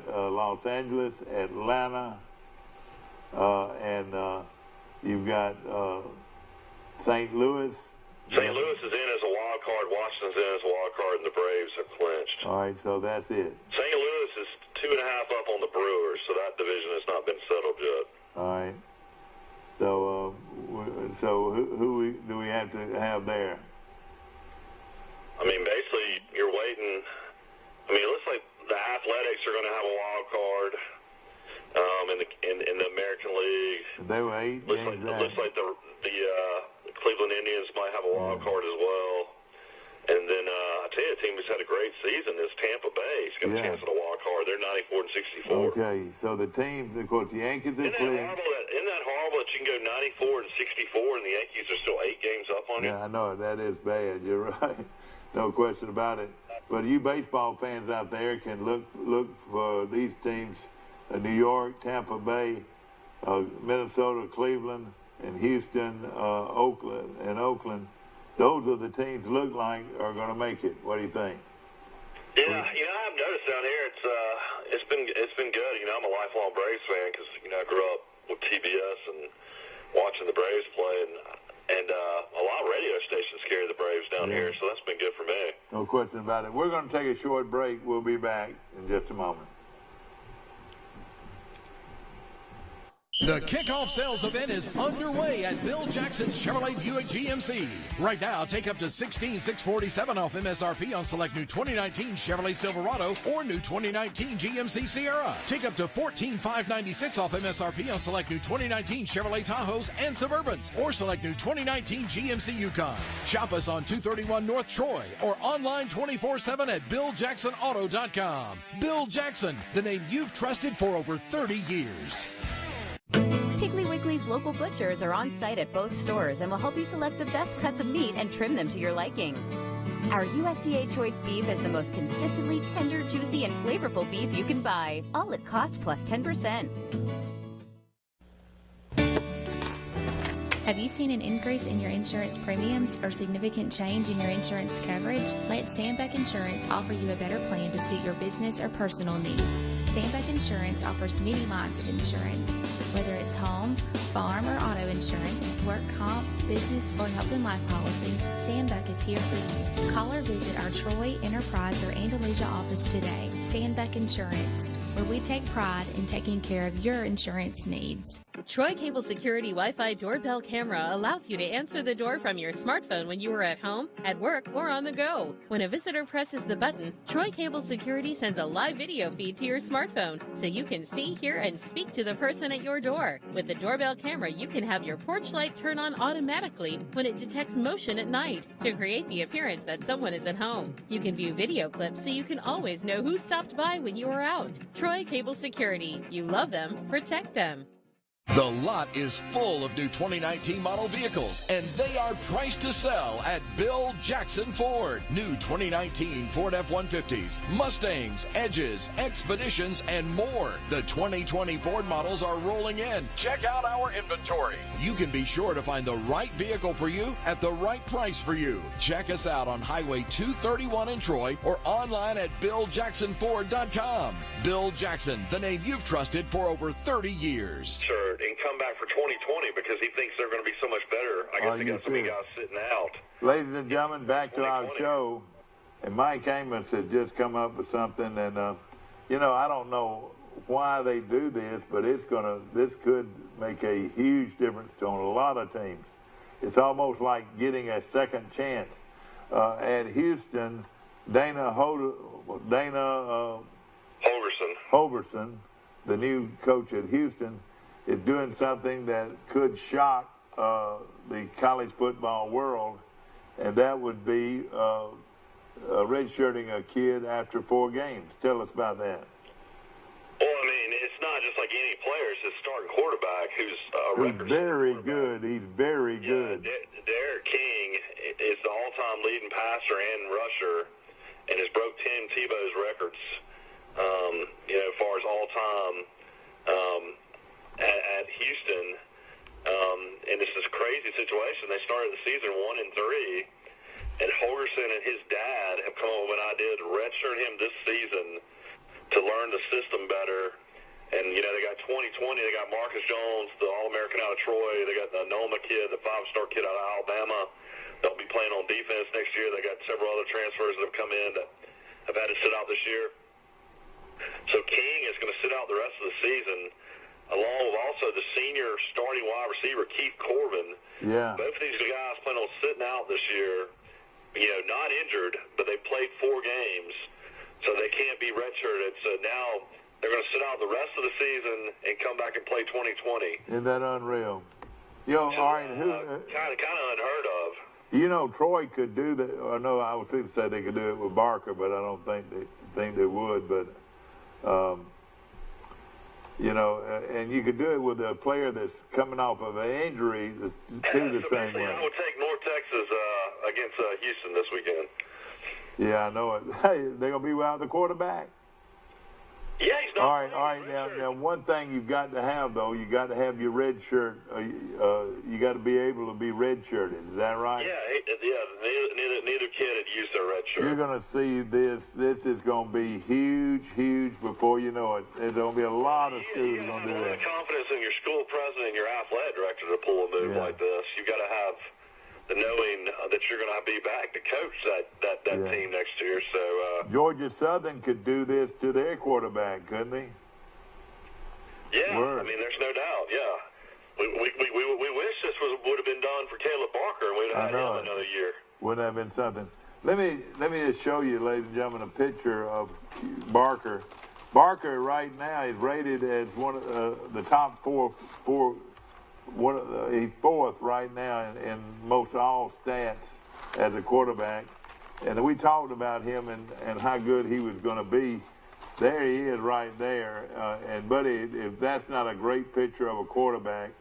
Los Angeles, Atlanta, and you've got St. Louis. St. Louis is in as a wild card. Washington's in as a wild card, and the Braves have clinched. All right, so that's it. St. Louis is 2.5 up on the Brewers, so that division has not been settled yet. All right. So who do we have to have there? I mean, basically, you're waiting. I mean, it looks like the Athletics are going to have a wild card in the American League. They were 8 games back. Looks like the Cleveland Indians might have a wild card as well. And then I tell you, a team that's had a great season is Tampa Bay. It's got a chance at a wild card. They're 94 and 64. Okay, so the teams, of course, the Yankees are clear. Isn't that horrible that you can go 94 and 64 and the Yankees are still 8 games up on you? Yeah, I know. That is bad. You're right. No question about it. But you baseball fans out there can look for these teams, New York, Tampa Bay, Minnesota, Cleveland, and Houston, Oakland. Those are the teams look like are going to make it. What do you think? Yeah, I've noticed down here it's been good. I'm a lifelong Braves fan because I grew up with TBS and watching the Braves play, and a lot of radio stations carry the Braves down here, so that's been good for me. No question about it. We're going to take a short break. We'll be back in just a moment. The kickoff sales event is underway at Bill Jackson Chevrolet Buick GMC. Right now, take up to $16,647 off MSRP on select new 2019 Chevrolet Silverado or new 2019 GMC Sierra. Take up to $14,596 off MSRP on select new 2019 Chevrolet Tahoes and Suburbans or select new 2019 GMC Yukons. Shop us on 231 North Troy or online 24/7 at BillJacksonAuto.com. Bill Jackson, the name you've trusted for over 30 years. Piggly Wiggly's local butchers are on site at both stores and will help you select the best cuts of meat and trim them to your liking. Our USDA Choice beef is the most consistently tender, juicy, and flavorful beef you can buy, all at cost plus 10%. Have you seen an increase in your insurance premiums or significant change in your insurance coverage? Let Sandback Insurance offer you a better plan to suit your business or personal needs. Sandback Insurance offers many lines of insurance, whether it's home, farm, or auto insurance, work comp, business, or health and life policies. Sandback is here for you. Call or visit our Troy, Enterprise, or Andalusia office today. Sandback Insurance, where we take pride in taking care of your insurance needs. Troy Cable Security Wi-Fi doorbell camera allows you to answer the door from your smartphone when you are at home, at work, or on the go. When a visitor presses the button, Troy Cable Security sends a live video feed to your smartphone so you can see, hear, and speak to the person at your door. With the doorbell camera, you can have your porch light turn on automatically when it detects motion at night to create the appearance that someone is at home. You can view video clips so you can always know who stopped by when you are out. Troy Cable Security. You love them, protect them. The lot is full of new 2019 model vehicles, and they are priced to sell at Bill Jackson Ford. New 2019 Ford F-150s, Mustangs, Edges, Expeditions, and more. The 2020 Ford models are rolling in. Check out our inventory. You can be sure to find the right vehicle for you at the right price for you. Check us out on Highway 231 in Troy or online at BillJacksonFord.com. Bill Jackson, the name you've trusted for over 30 years. Sure. And come back for 2020 because he thinks they're going to be so much better. I guess they got so many guys sitting out. Ladies and gentlemen, back to our show. And Mike Amos has just come up with something, and I don't know why they do this, but this could make a huge difference on a lot of teams. It's almost like getting a second chance. At Houston, Dana Holgerson, the new coach at Houston, is doing something that could shock the college football world, and that would be redshirting a kid after 4 games. Tell us about that. Well, I mean, it's not just like any player. It's his starting quarterback who's very good. He's very good. Derek King is the all-time leading passer and rusher and has broke Tim Tebow's records, as far as all-time at Houston, and it's this crazy situation. They started the season 1-3, and Holgerson and his dad have come up with an idea to redshirt him this season to learn the system better. And they got 2020. They got Marcus Jones, the All-American out of Troy. They got the Noma kid, the 5-star kid out of Alabama. They'll be playing on defense next year. They got several other transfers that have come in that have had to sit out this year. So King is going to sit out the rest of the season, along with also the senior starting wide receiver, Keith Corbin. Yeah. Both of these guys plan on sitting out this year, not injured, but they played 4 games, so they can't be redshirted. So now they're going to sit out the rest of the season and come back and play 2020. Isn't that unreal? All right, kind of unheard of. Troy could do that. No, I was going to say they could do it with Barker, but I don't think they would. But and you could do it with a player that's coming off of an injury to the same way. I would take North Texas against Houston this weekend. Yeah, I know it. Hey, they're going to be without the quarterback. Yeah, he's not. All right. Now, one thing you've got to have, though, you got to have your red shirt. You got to be able to be red shirted. Is that right? Yeah. Neither kid had used their red shirt. You're going to see this. This is going to be huge before you know it. There's going to be a lot of schools going to do that. You have confidence in your school president and your athletic director to pull a move like this. You've got to have the knowing that you're going to be back to coach that team next year. So Georgia Southern could do this to their quarterback, couldn't they? Yeah, I mean, there's no doubt. Yeah, we wish this would have been done for Caleb Barker, and we'd have had him another year. Wouldn't have been something. Let me just show you, ladies and gentlemen, a picture of Barker. Barker right now is rated as one of the top he's fourth right now in most all stats as a quarterback. And we talked about him and how good he was going to be. There he is right there. And, buddy, if that's not a great picture of a quarterback.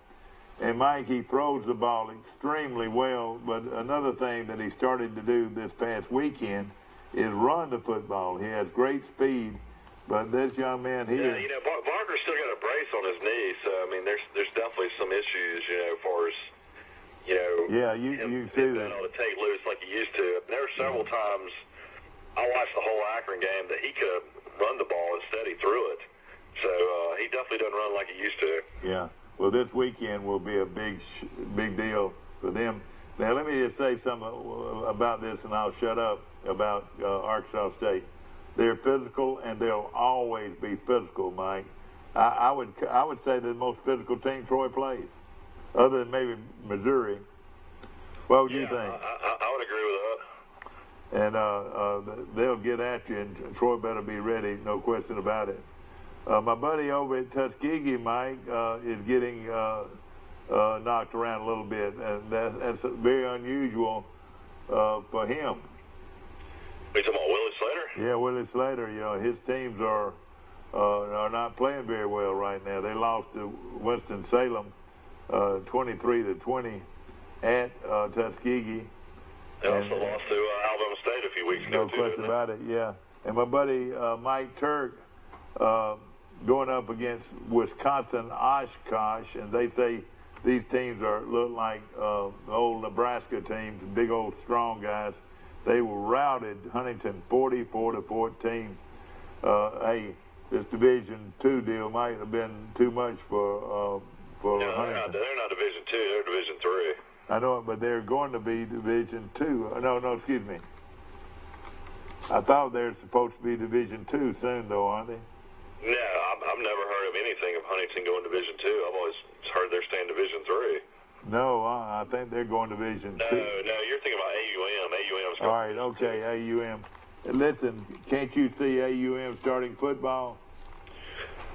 And, Mike, he throws the ball extremely well. But another thing that he started to do this past weekend is run the football. He has great speed. But this young man here... Yeah, Barker's still got a brace on his knee. So, I mean, there's definitely some issues, as far as, Yeah, you see that. Being able to take loose like he used to. There were several times I watched the whole Akron game that he could have run the ball. Instead, he threw it. So he definitely doesn't run like he used to. Yeah. Well, this weekend will be a big deal for them. Now, let me just say something about this, and I'll shut up about Arkansas State. They're physical, and they'll always be physical, Mike. I would say they're the most physical team Troy plays, other than maybe Missouri. What would you think? I would agree with that. And they'll get at you, and Troy better be ready, no question about it. My buddy over at Tuskegee, Mike, is getting knocked around a little bit, and that's very unusual for him. Are you talking about Willie Slater? Yeah, Willie Slater. His teams are not playing very well right now. They lost to Winston-Salem 23-20 at Tuskegee. They also lost to Alabama State a few weeks ago. No question about it, yeah. And my buddy Mike Turk going up against Wisconsin Oshkosh, and they say these teams look like the old Nebraska teams, big old strong guys. They were routed Huntington 44-14. Hey, this Division II deal might have been too much for Huntington. They're not Division II. They're Division III. I know it, but they're going to be Division II. No, excuse me. I thought they're supposed to be Division II soon, though, aren't they? No, I've never heard of anything of Huntington going Division II. I've always heard they're staying Division III. No, I think they're going Division II. No, you're thinking about AUM. AUM's going. All right, okay, AUM. And listen, can't you see AUM starting football?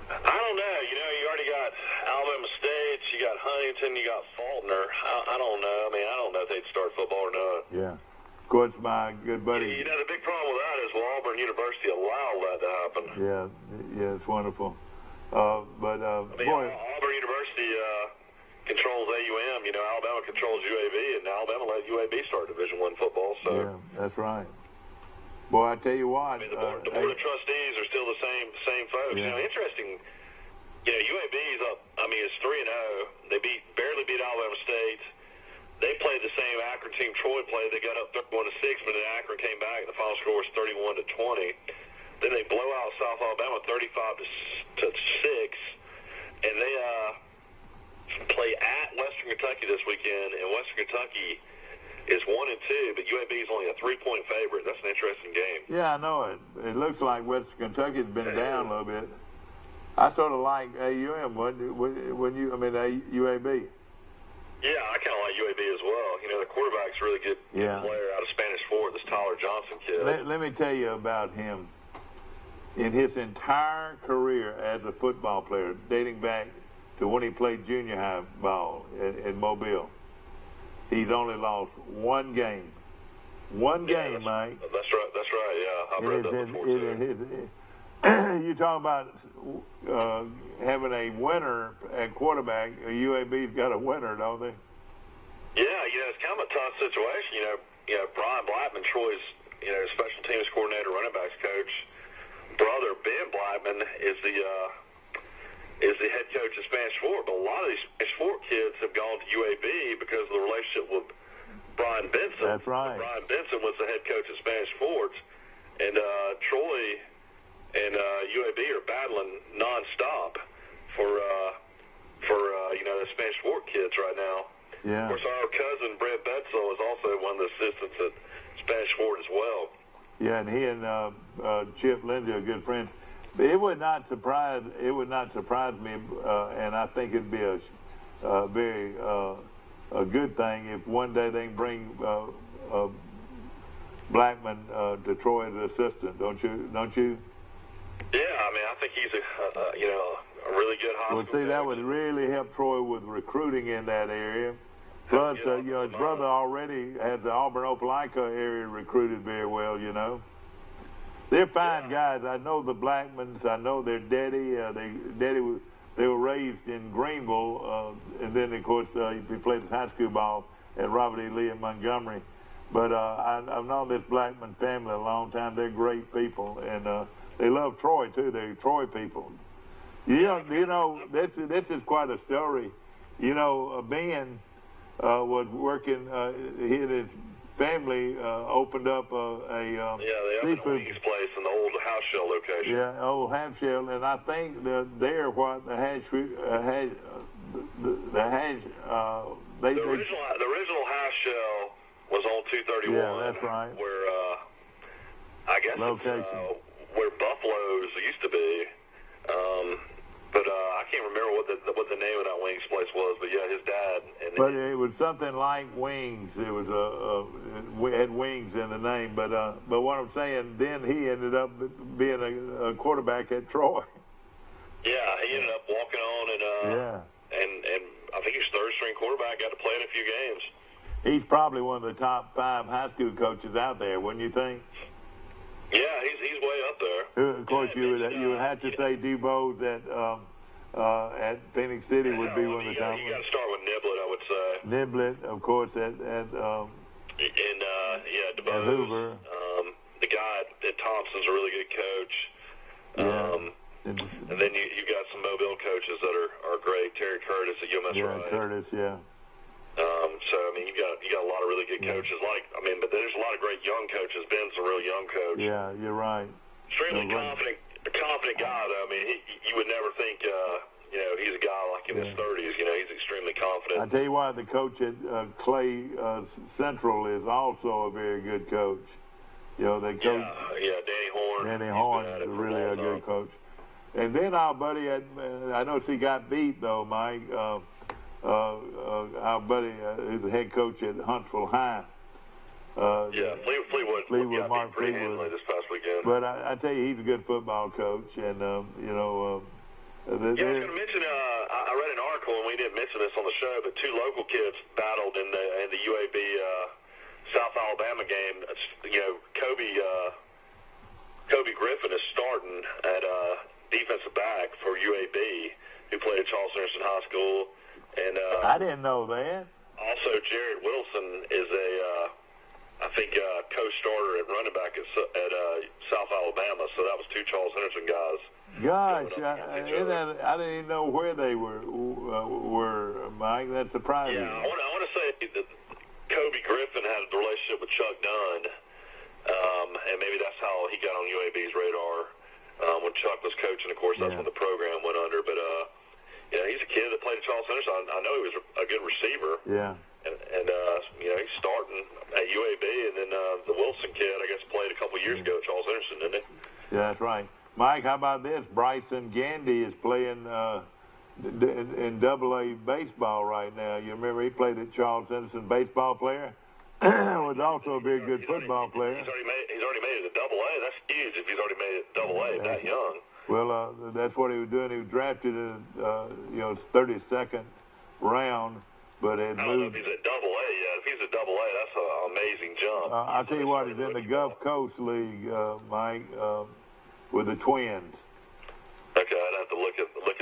I don't know. You already got Alabama State, you got Huntington, you got Faulkner. I don't know. I mean, I don't know if they'd start football or not. Yeah. Of course, my good buddy. The big problem with that is will Auburn University allow that to happen? Yeah, it's wonderful. I mean, boy, Auburn University controls AUM. Alabama controls UAB, and Alabama let UAB start Division I football. So yeah, that's right. Boy, I tell you what. I mean, the board of trustees are still the same folks. Yeah. Interesting. UAB's up. I mean, it's 3-0. They barely beat Alabama State. They played the same Akron team Troy played. They got up 31-6, but then Akron came back, and the final score was 31-20. Then they blow out South Alabama 35-6, and they play at Western Kentucky this weekend. And Western Kentucky is 1-2, but UAB is only a 3-point favorite. That's an interesting game. Yeah, I know it. It looks like Western Kentucky's been down a little bit. I sort of like AUM, UAB. Yeah, I kind of like UAB as well. The quarterback's a really good player out of Spanish Fort, this Tyler Johnson kid. Let me tell you about him. In his entire career as a football player, dating back to when he played junior high ball in Mobile, he's only lost one game. One game, Mike. That's right, yeah. I've read that before, too. You talking about having a winner at quarterback. UAB's got a winner, don't they? Yeah, it's kind of a tough situation. Brian Blackman, Troy's special teams coordinator, running backs coach, brother Ben Blackman is the head coach of Spanish Fort. But a lot of these Spanish Fort kids have gone to UAB because of the relationship with Brian Benson. That's right. Brian Benson was the head coach of Spanish Fort, and Troy and UAB are battling nonstop for the Spanish Fort kids right now. Yeah. Of course, our cousin Brent Betzel is also one of the assistants at Spanish Fort as well. Yeah, and he and Chip Lindsey are good friends. It would not surprise me, and I think it'd be a very a good thing if one day they can bring Blackman to Troy as an assistant. Don't you? Yeah, I mean, I think he's a really good high Well, school see, that coach. would really help Troy with recruiting in that area. Plus, his brother already has the Auburn-Opelika area recruited very well, They're fine guys. I know the Blackmans. I know their daddy. They were raised in Greenville, and then, of course, he played high school ball at Robert E. Lee in Montgomery. But I've known this Blackman family a long time. They're great people, and they love Troy, too. They're Troy people. This is quite a story. Ben was working, he and his family opened up they opened a wings place in the old house shell location. Yeah, old half shell, and I think the original house shell was on 231. Yeah, that's right. Where I guess location where Buffalo's used to be. But I can't remember what the name of that wings place was. But yeah, his dad. But it was something like Wings. It was it had Wings in the name. But what I'm saying, then he ended up being a quarterback at Troy. Yeah, he ended up walking on and I think he's third string quarterback. Got to play in a few games. He's probably one of the top 5 high school coaches out there, wouldn't you think? Yeah, he's way up there. Of course, you would have to say DuBose at Phoenix City would be one of the top. You got to start with Niblett, I would say. Niblett, of course, at DuBose. At Hoover. The guy at Thompson's a really good coach. And then you got some Mobile coaches that are great. Terry Curtis at UMS. Yeah, Curtis. Yeah. So I mean, you got a lot of really good coaches. But there's a lot of great young coaches. Ben's a real young coach. Yeah, you're right. Extremely confident guy. Though. I mean, you would never think, he's a guy like in his 30s. He's extremely confident. I tell you what, the coach at Clay Central is also a very good coach. They coach. Danny Horn. Danny Horn is really a good coach. And then our buddy I noticed he got beat though, Mike. Our buddy is the head coach at Huntsville High. Fleetwood, Mark Fleetwood this past weekend. But I tell you, he's a good football coach, and I was going to mention. I read an article, and we didn't mention this on the show, but 2 local kids battled in the UAB South Alabama game. Kobe Griffin is starting at defensive back for UAB, who played at Charles Anderson High School. And I didn't know that. Also, Jared Wilson is co-starter at running back at South Alabama. So that was 2 Charles Henderson guys. Gosh, I didn't even know where they were Mike. That surprised me. Yeah, I want to say that Kobe Griffin had a relationship with Chuck Dunn, and maybe that's how he got on UAB's radar when Chuck was coaching. Of course, that's when the program went under. But he's a kid that played at Charles Henderson. I know he was a good receiver. Yeah. And he's starting at UAB, and then the Wilson kid, I guess, played a couple years ago at Charles Henderson, didn't he? Yeah, that's right. Mike, how about this? Bryson Gandy is playing in AA baseball right now. You remember he played at Charles Henderson, baseball player. Was also a very good football player. He's already made it to AA. That's huge if he's already made it to AA that young. Well, that's what he was doing. He was drafted in 32nd round, but had I don't know if he's at AA yet. If he's at AA, that's an amazing jump. I'll tell you what, he's in the Gulf Coast League, Mike, with the Twins. Okay, I'd have to look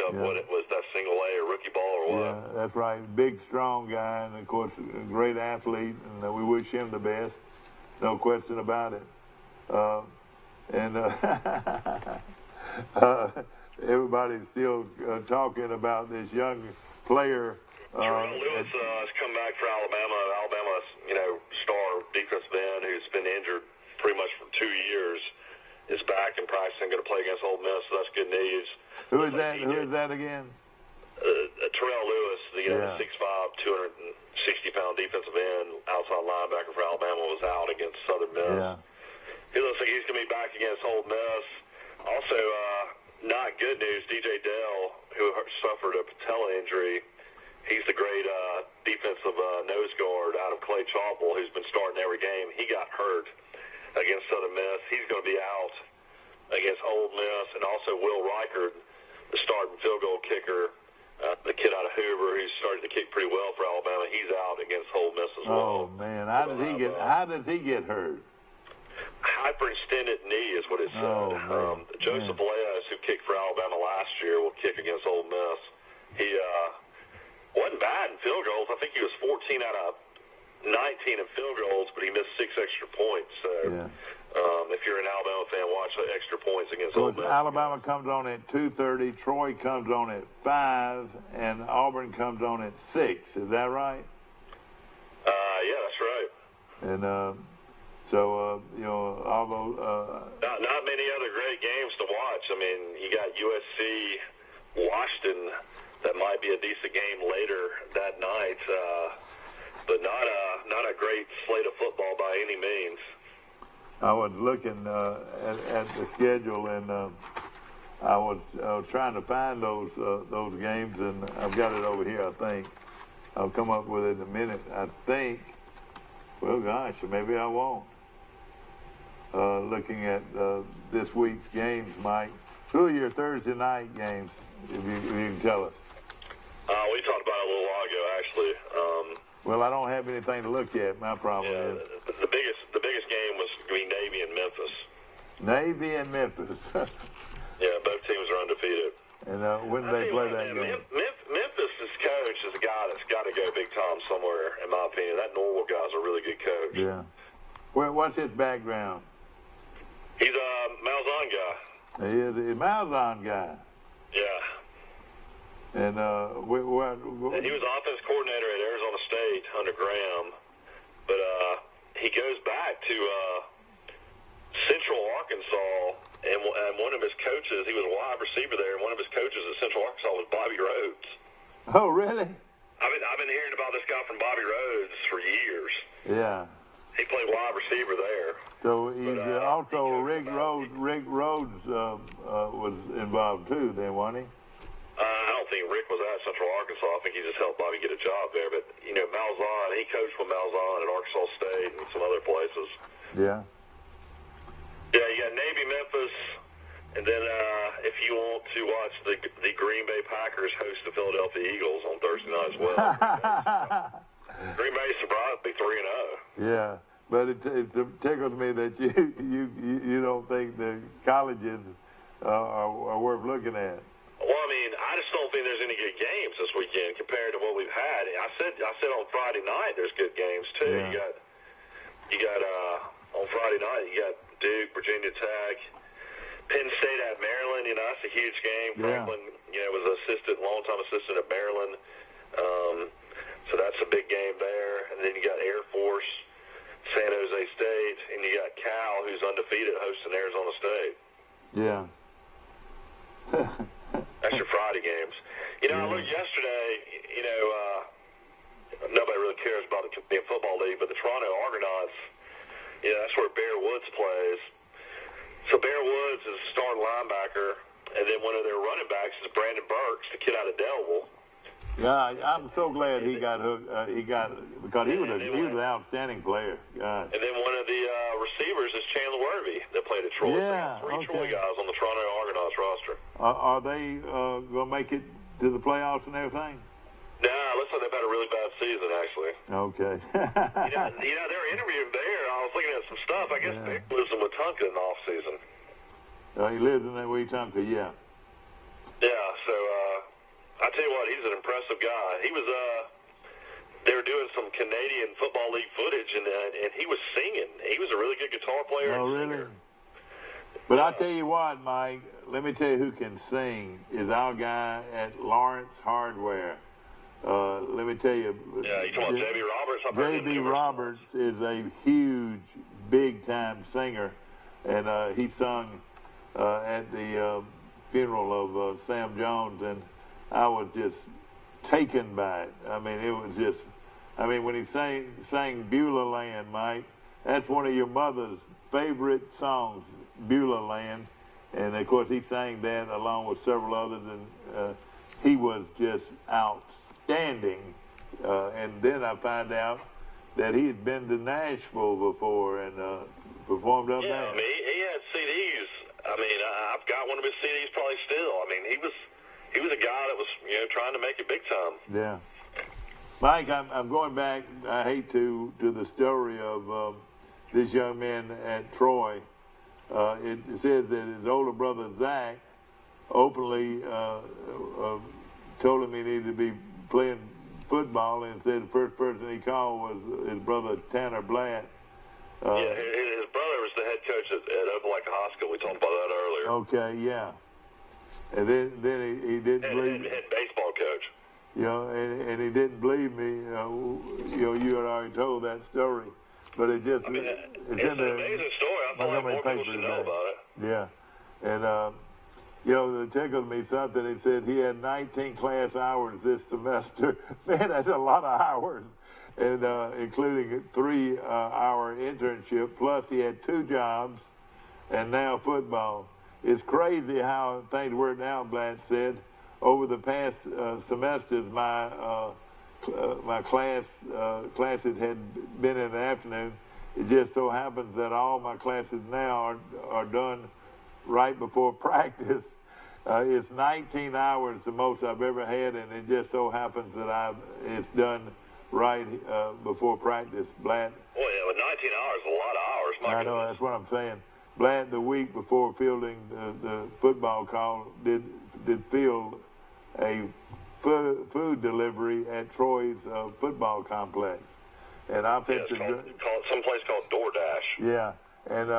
up what it was, that single A or rookie ball or what. Yeah, that's right. Big, strong guy, and of course, a great athlete, and we wish him the best. No question about it. Everybody's still talking about this young player. Terrell Lewis has come back for Alabama. Alabama's, star defensive end who's been injured pretty much for 2 years is back and practicing, going to play against Ole Miss, so that's good news. Who is that? Who is that again? Terrell Lewis, the 6'5", 260-pound defensive end, outside linebacker for Alabama, was out against Southern Miss. Yeah. He looks like he's going to be back against Ole Miss. Also, suffered a patella injury. He's the great defensive nose guard out of Clay Chalkville, who's been starting every game. He got hurt against Southern Miss. He's going to be out against Ole Miss, and also Will Reichard, the starting field goal kicker, the kid out of Hoover, who's started to kick pretty well for Alabama. He's out against Ole Miss as well. Oh man, how did he get hurt? Hyperextended knee is what it said. Oh, Joseph Leas, who kicked for Alabama last year, will kick against Ole Miss. He wasn't bad in field goals. I think he was 14 out of 19 in field goals, but he missed 6 extra points. So if you're an Alabama fan, watch the extra points against Ole Miss. Alabama comes on at 2:30, Troy comes on at 5, and Auburn comes on at 6. Is that right? Yeah, that's right. And so although not many other great games to watch. I mean, you got USC, Washington. That might be a decent game later that night, but not a great slate of football by any means. I was looking at the schedule, and I was trying to find those games, and I've got it over here. I think I'll come up with it in a minute. I think. Well, gosh, maybe I won't. Looking at this week's games, Mike. Who are your Thursday night games? If you can tell us. We talked about it a little while ago, actually. Well, I don't have anything to look at. My problem is the biggest game was between Navy and Memphis. Navy and Memphis. Yeah, both teams are undefeated. And when did they play that game? Memphis' coach is a guy that's got to go big time somewhere, in my opinion. That Norwell guy's a really good coach. Yeah. What's his background? He's a Malzahn guy. He is a Malzahn guy. Yeah. And and he was offense coordinator at Arizona State under Graham, but he goes back to Central Arkansas, and one of his coaches, he was a wide receiver there, and one of his coaches at Central Arkansas was Bobby Rhodes. Oh, really? I've been hearing about this guy from Bobby Rhodes for years. Yeah. He played wide receiver there. So also Rick Rhodes was involved too, then, wasn't he? I don't think Rick was at Central Arkansas. I think he just helped Bobby get a job there. But, Malzahn, he coached with Malzahn at Arkansas State and some other places. Yeah. Yeah, you got Navy, Memphis, and then if you want to watch the Green Bay Packers host the Philadelphia Eagles on Thursday night as well. Green Bay surprised me 3-0. Yeah, but it tickles me that you don't think the colleges are worth looking at. Well, I mean, I just don't think there's any good games this weekend compared to what we've had. I said on Friday night there's good games too. Yeah. You got on Friday night you got Duke, Virginia Tech, Penn State at Maryland. That's a huge game. Franklin, was longtime assistant at Maryland. So that's a big game there. And then you got Air Force, San Jose State, and you got Cal, who's undefeated, hosting Arizona State. Yeah. That's your Friday games. I looked yesterday, nobody really cares about the Canadian Football League, but the Toronto Argonauts, that's where Bear Woods plays. So Bear Woods is a starting linebacker, and then one of their running backs is Brandon Burks, the kid out of Delaware. Yeah, I'm so glad he got hooked. Because he was an outstanding player. God. And then one of the receivers is Chandler Worthy that played at Troy. Yeah, three Troy guys on the Toronto Argonauts roster. Are they going to make it to the playoffs and everything? Nah, it looks like they've had a really bad season, actually. Okay. They're interviewing Bear. I was looking at some stuff. I guess Bear lives in Wetumpka in the off-season. He lives in that Wetumpka, yeah. Yeah, so I tell you what, he's an impressive guy. He was, they were doing some Canadian Football League footage, and he was singing. He was a really good guitar player. Oh, really? But I tell you what, Mike, let me tell you who can sing is our guy at Lawrence Hardware. Let me tell you. Yeah, you talking about J.B. Roberts? J.B. Roberts is a huge, big-time singer, and he sung at the funeral of Sam Jones, and I was just taken by it. I mean, it was just, when he sang Beulah Land, Mike, that's one of your mother's favorite songs, Beulah Land, and of course he sang that along with several others, and he was just outstanding. And then I find out that he had been to Nashville before and performed up there. Yeah, I mean, he had CDs. I mean, I've got one of his CDs probably still. I mean, he was a guy that was, trying to make it big time. Yeah. Mike, I'm going back, I hate to the story of this young man at Troy. It says that his older brother, Zach, openly told him he needed to be playing football, and said the first person he called was his brother, Tanner Blatt. Yeah, his brother was the head coach at Opelika High School. We talked about that earlier. Okay, yeah. And then he didn't believe me. Head baseball coach. And he didn't believe me. You had already told that story. But it just, I mean, it's an in there. amazing story. I thought more people should know about it. Yeah. And, it tickled me something. He said he had 19 class hours this semester. Man, that's a lot of hours. And including a 3-hour internship. Plus, he had 2 jobs and now football. It's crazy how things worked out, Blatt said. Over the past semesters, my classes had been in the afternoon. It just so happens that all my classes now are done right before practice. It's 19 hours, the most I've ever had, and it just so happens that it's done right before practice. Blatt. Well, yeah, with 19 hours, a lot of hours. I know, that's what I'm saying. Blatt, the week before fielding the football call, did field a food delivery at Troy's football complex. And offensive, someplace called DoorDash. Yeah, and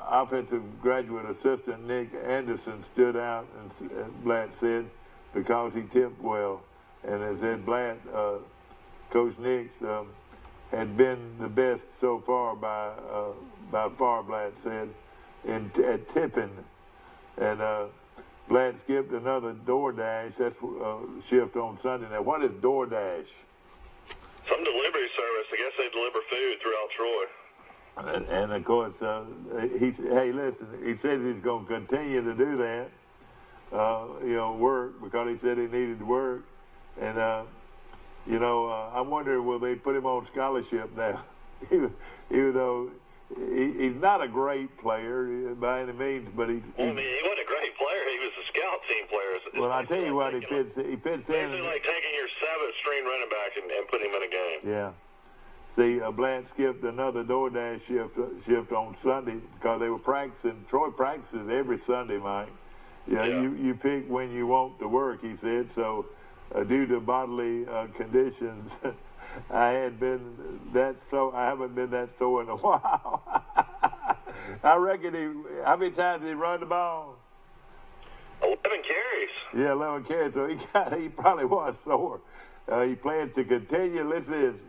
offensive graduate assistant Nick Anderson stood out, and Blatt said, because he tipped well. And as said, Blatt, Coach Nix had been the best so far by far, Blatt said, at tipping. And Blatt skipped another DoorDash. That's shift on Sunday. Now, what is DoorDash? Some delivery service. I guess they deliver food throughout Troy. And of course, he said he's going to continue to do that, work, because he said he needed to work. And, I'm wondering, will they put him on scholarship now? Even though he's not a great player by any means, but he wasn't a great player. He was a scout team player. Well, I tell you what, he fits in. Basically like taking your 7th string running back and putting him in a game. Yeah. See, Blatt skipped another DoorDash shift on Sunday because they were practicing. Troy practices every Sunday, Mike. Yeah. You pick when you want to work, he said. So, due to bodily conditions, I haven't been that sore in a while. I reckon how many times did he run the ball? 11 carries. Yeah, 11 carries. So he probably was sore. He plans to continue. Listen,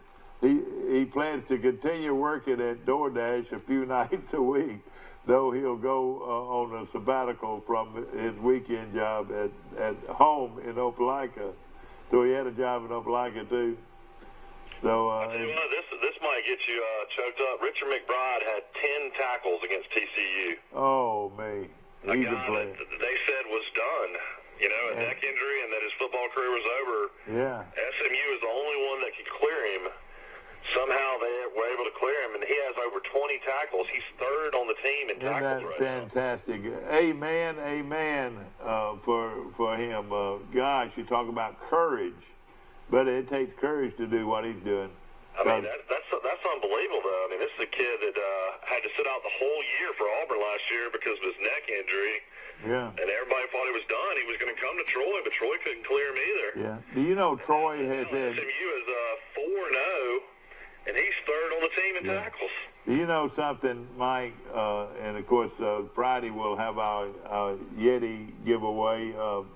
he plans to continue working at DoorDash a few nights a week, though he'll go on a sabbatical from his weekend job at home in Opelika. So he had a job in Opelika too. So I'll tell you what, this might get you choked up. Richard McBride had 10 tackles against TCU. Oh, man. He's a player. That they said was done. A neck injury, and that his football career was over. Yeah. SMU is the only one that could clear him. Somehow they were able to clear him, and he has over 20 tackles. He's 3rd on the team in tackles right now. Fantastic. Amen for him. Gosh, you talk about courage. But it takes courage to do what he's doing. I mean, that's unbelievable, though. I mean, this is a kid that had to sit out the whole year for Auburn last year because of his neck injury. Yeah. And everybody thought he was done. He was going to come to Troy, but Troy couldn't clear him either. Yeah. Do you know Troy has had... SMU is 4-0, and he's 3rd on the team in tackles. Do you know something, Mike? And, of course, Friday we'll have our Yeti giveaway,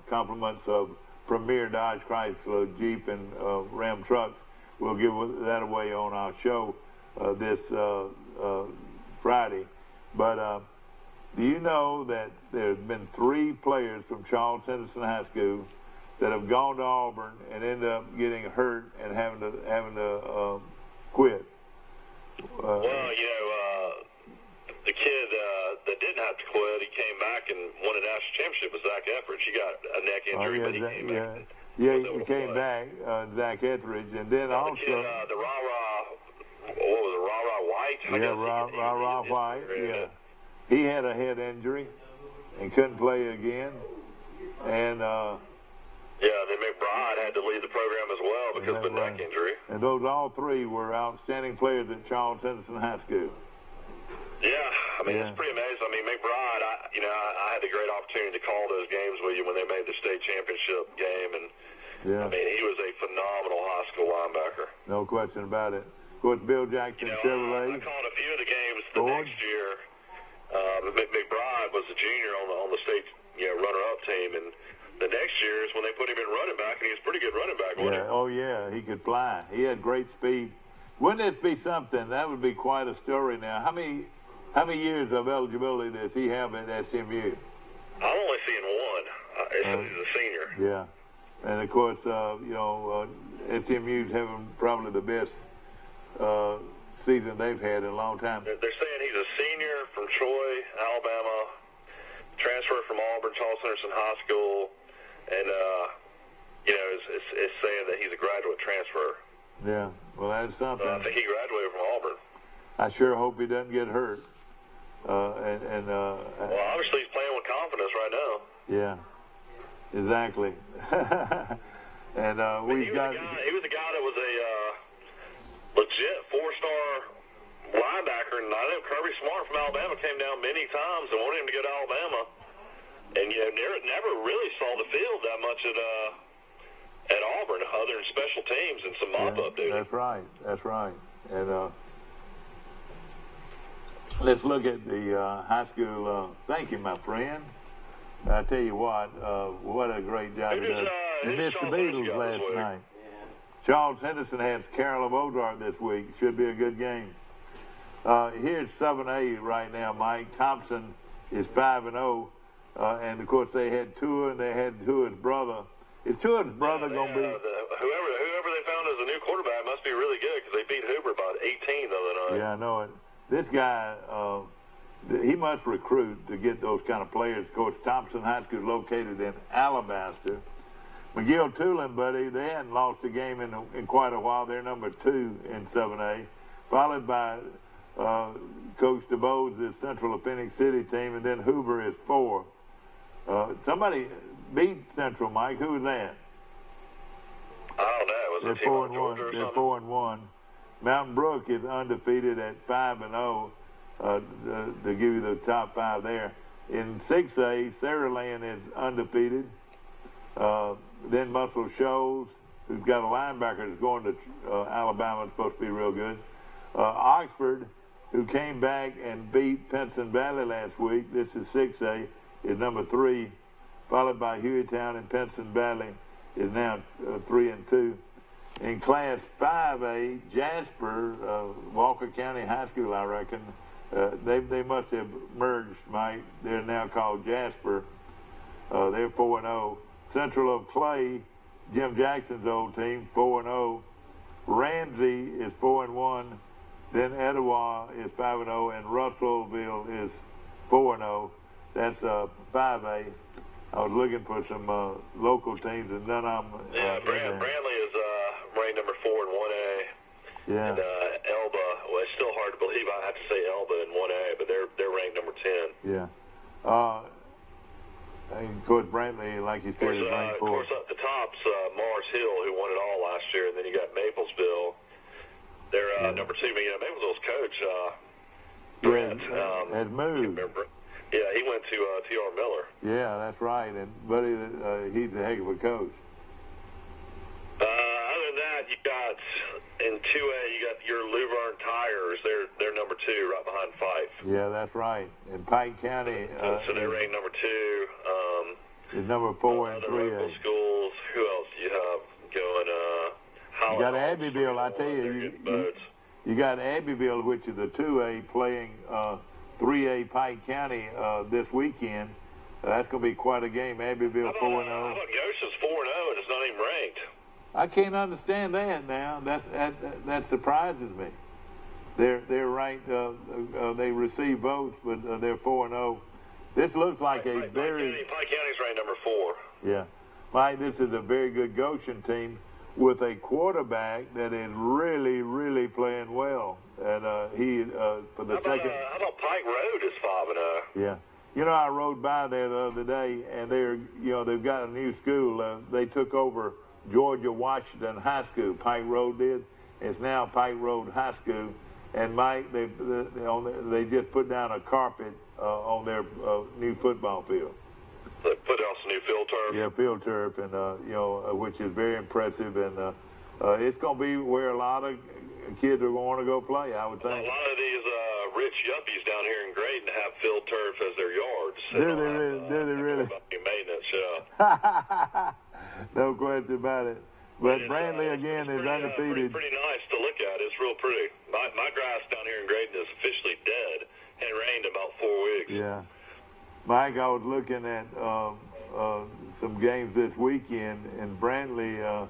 compliments of Premier Dodge Chrysler Jeep and Ram trucks. We'll give that away on our show this Friday. But do you know that there's been 3 players from Charles Henderson High School that have gone to Auburn and ended up getting hurt and having to quit? The kid that didn't have to quit, he came back and won a national championship with Zach Efforts. He got a neck injury, but he came back. Yeah, he came back, Zach Etheridge, and then also the kid, the what was it, White? Ra White. Yeah, he had a head injury and couldn't play again, and then McBride had to leave the program as well because of a neck injury. And those all three were outstanding players at Charles Henderson High School. Yeah, I mean, it's pretty amazing. I mean, McBride, I had the great opportunity to call those games with you when they made the state championship game, and I mean, he was a phenomenal high school linebacker. No question about it. Of course, Bill Jackson Chevrolet. I called a few of the games the next year. McBride was a junior on the state runner-up team, and the next year is when they put him in running back, and he was a pretty good running back. Wasn't he? Oh yeah, he could fly. He had great speed. Wouldn't this be something? That would be quite a story. Now, how many years of eligibility does he have at SMU? I'm only seeing one. He's a senior. Yeah, and of course, SMU's having probably the best season they've had in a long time. They're saying he's a senior from Troy, Alabama, transfer from Auburn, Charles Henderson High School, and it's saying that he's a graduate transfer. Yeah, well, that's something. I think he graduated from Auburn. I sure hope he doesn't get hurt. Well, obviously he's playing with confidence right now. Yeah, exactly. And he was a guy that was a legit four-star linebacker, and I know Kirby Smart from Alabama came down many times and wanted him to go to Alabama, and never really saw the field that much at Auburn, other than special teams and some mop-up duty. That's right. And let's look at the high school. Thank you, my friend. I tell you what a great job he does. He missed the Beatles last night. Charles Henderson has Carroll of Ozark this week. Should be a good game. Here's 7A right now, Mike. Thompson is 5-0. And, of course, they had Tua, and they had Tua's brother. Is Tua's brother going to be... Whoever they found as a new quarterback must be really good because they beat Hoover by 18 the other night. Yeah, I know it. This guy, he must recruit to get those kind of players. Of course, Thompson High School is located in Alabaster. McGill-Tulane, buddy, they hadn't lost a game in quite a while. They're number 2 in 7A, followed by Coach DeBoe's Central of Phoenix City team, and then Hoover is 4. Somebody beat Central, Mike. Who was that? I don't know. Was it 4-1? They're 4-1. Mountain Brook is undefeated at 5-0. To give you the top 5 there. In 6A, Saraland is undefeated. Then Muscle Shoals, who's got a linebacker that's going to Alabama, is supposed to be real good. Oxford, who came back and beat Pinson Valley last week, this is 6A, is number 3, followed by Hueytown, and Pinson Valley is now 3-2. In Class 5A, Jasper, Walker County High School, I reckon, they must have merged, Mike. They're now called Jasper. They're 4-0. Central of Clay, Jim Jackson's old team, 4-0. Ramsey is 4-1. Then Etowah is 5-0, and Russellville is 4-0. That's 5A. I was looking for some local teams, and none of them. Brantley is ranked number 4 in 1A. Yeah. And Elba, well, it's still hard to believe I have to say Elba in 1A, but they're ranked number 10. Yeah. And of course, Brantley, like you said, is ranked 4. Of course, up the top's Mars Hill, who won it all last year, and then you got Maplesville. They're number 2. But, Maplesville's coach, Brent, has moved. Yeah, he went to T.R. Miller. Yeah, that's right. And, buddy, he's a heck of a coach. Other than that, you got in 2A, you got your Luverne Tigers. They're number 2, right behind Fife. Yeah, that's right. In Pike County, so they're ranked number 2. Is number 4 in 3A. Local schools. Who else do you have going? You got Abbeville. I tell you got Abbeville, which is a 2A, playing 3A Pike County this weekend. That's going to be quite a game. Abbeville 4-0. How about Goshen's 4-0 and it's not even ranked? I can't understand that now. That surprises me. They're ranked. They receive votes, but they're 4-0. This looks like a very. Pike County's ranked number 4. Yeah, Mike, this is a very good Goshen team with a quarterback that is really, really playing well. And he, for the second. How about Pike Road is 5-0? Yeah. You know, I rode by there the other day, and they've got a new school. They took over Georgia Washington High School. Pike Road did. It's now Pike Road High School. And Mike, they just put down a carpet on their new football field. They put down some new field turf. Yeah, field turf, and which is very impressive. And it's going to be where a lot of kids are going to go play, I would think. A lot of these rich yuppies down here in Graydon have field turf as their yards. Do they really? Maintenance, yeah. No question about it. But Brantley, again, is undefeated. Pretty nice to look at. It's real pretty. My grass down here in Graydon is officially dead. It rained about 4 weeks. Yeah. Mike, I was looking at some games this weekend, and Brantley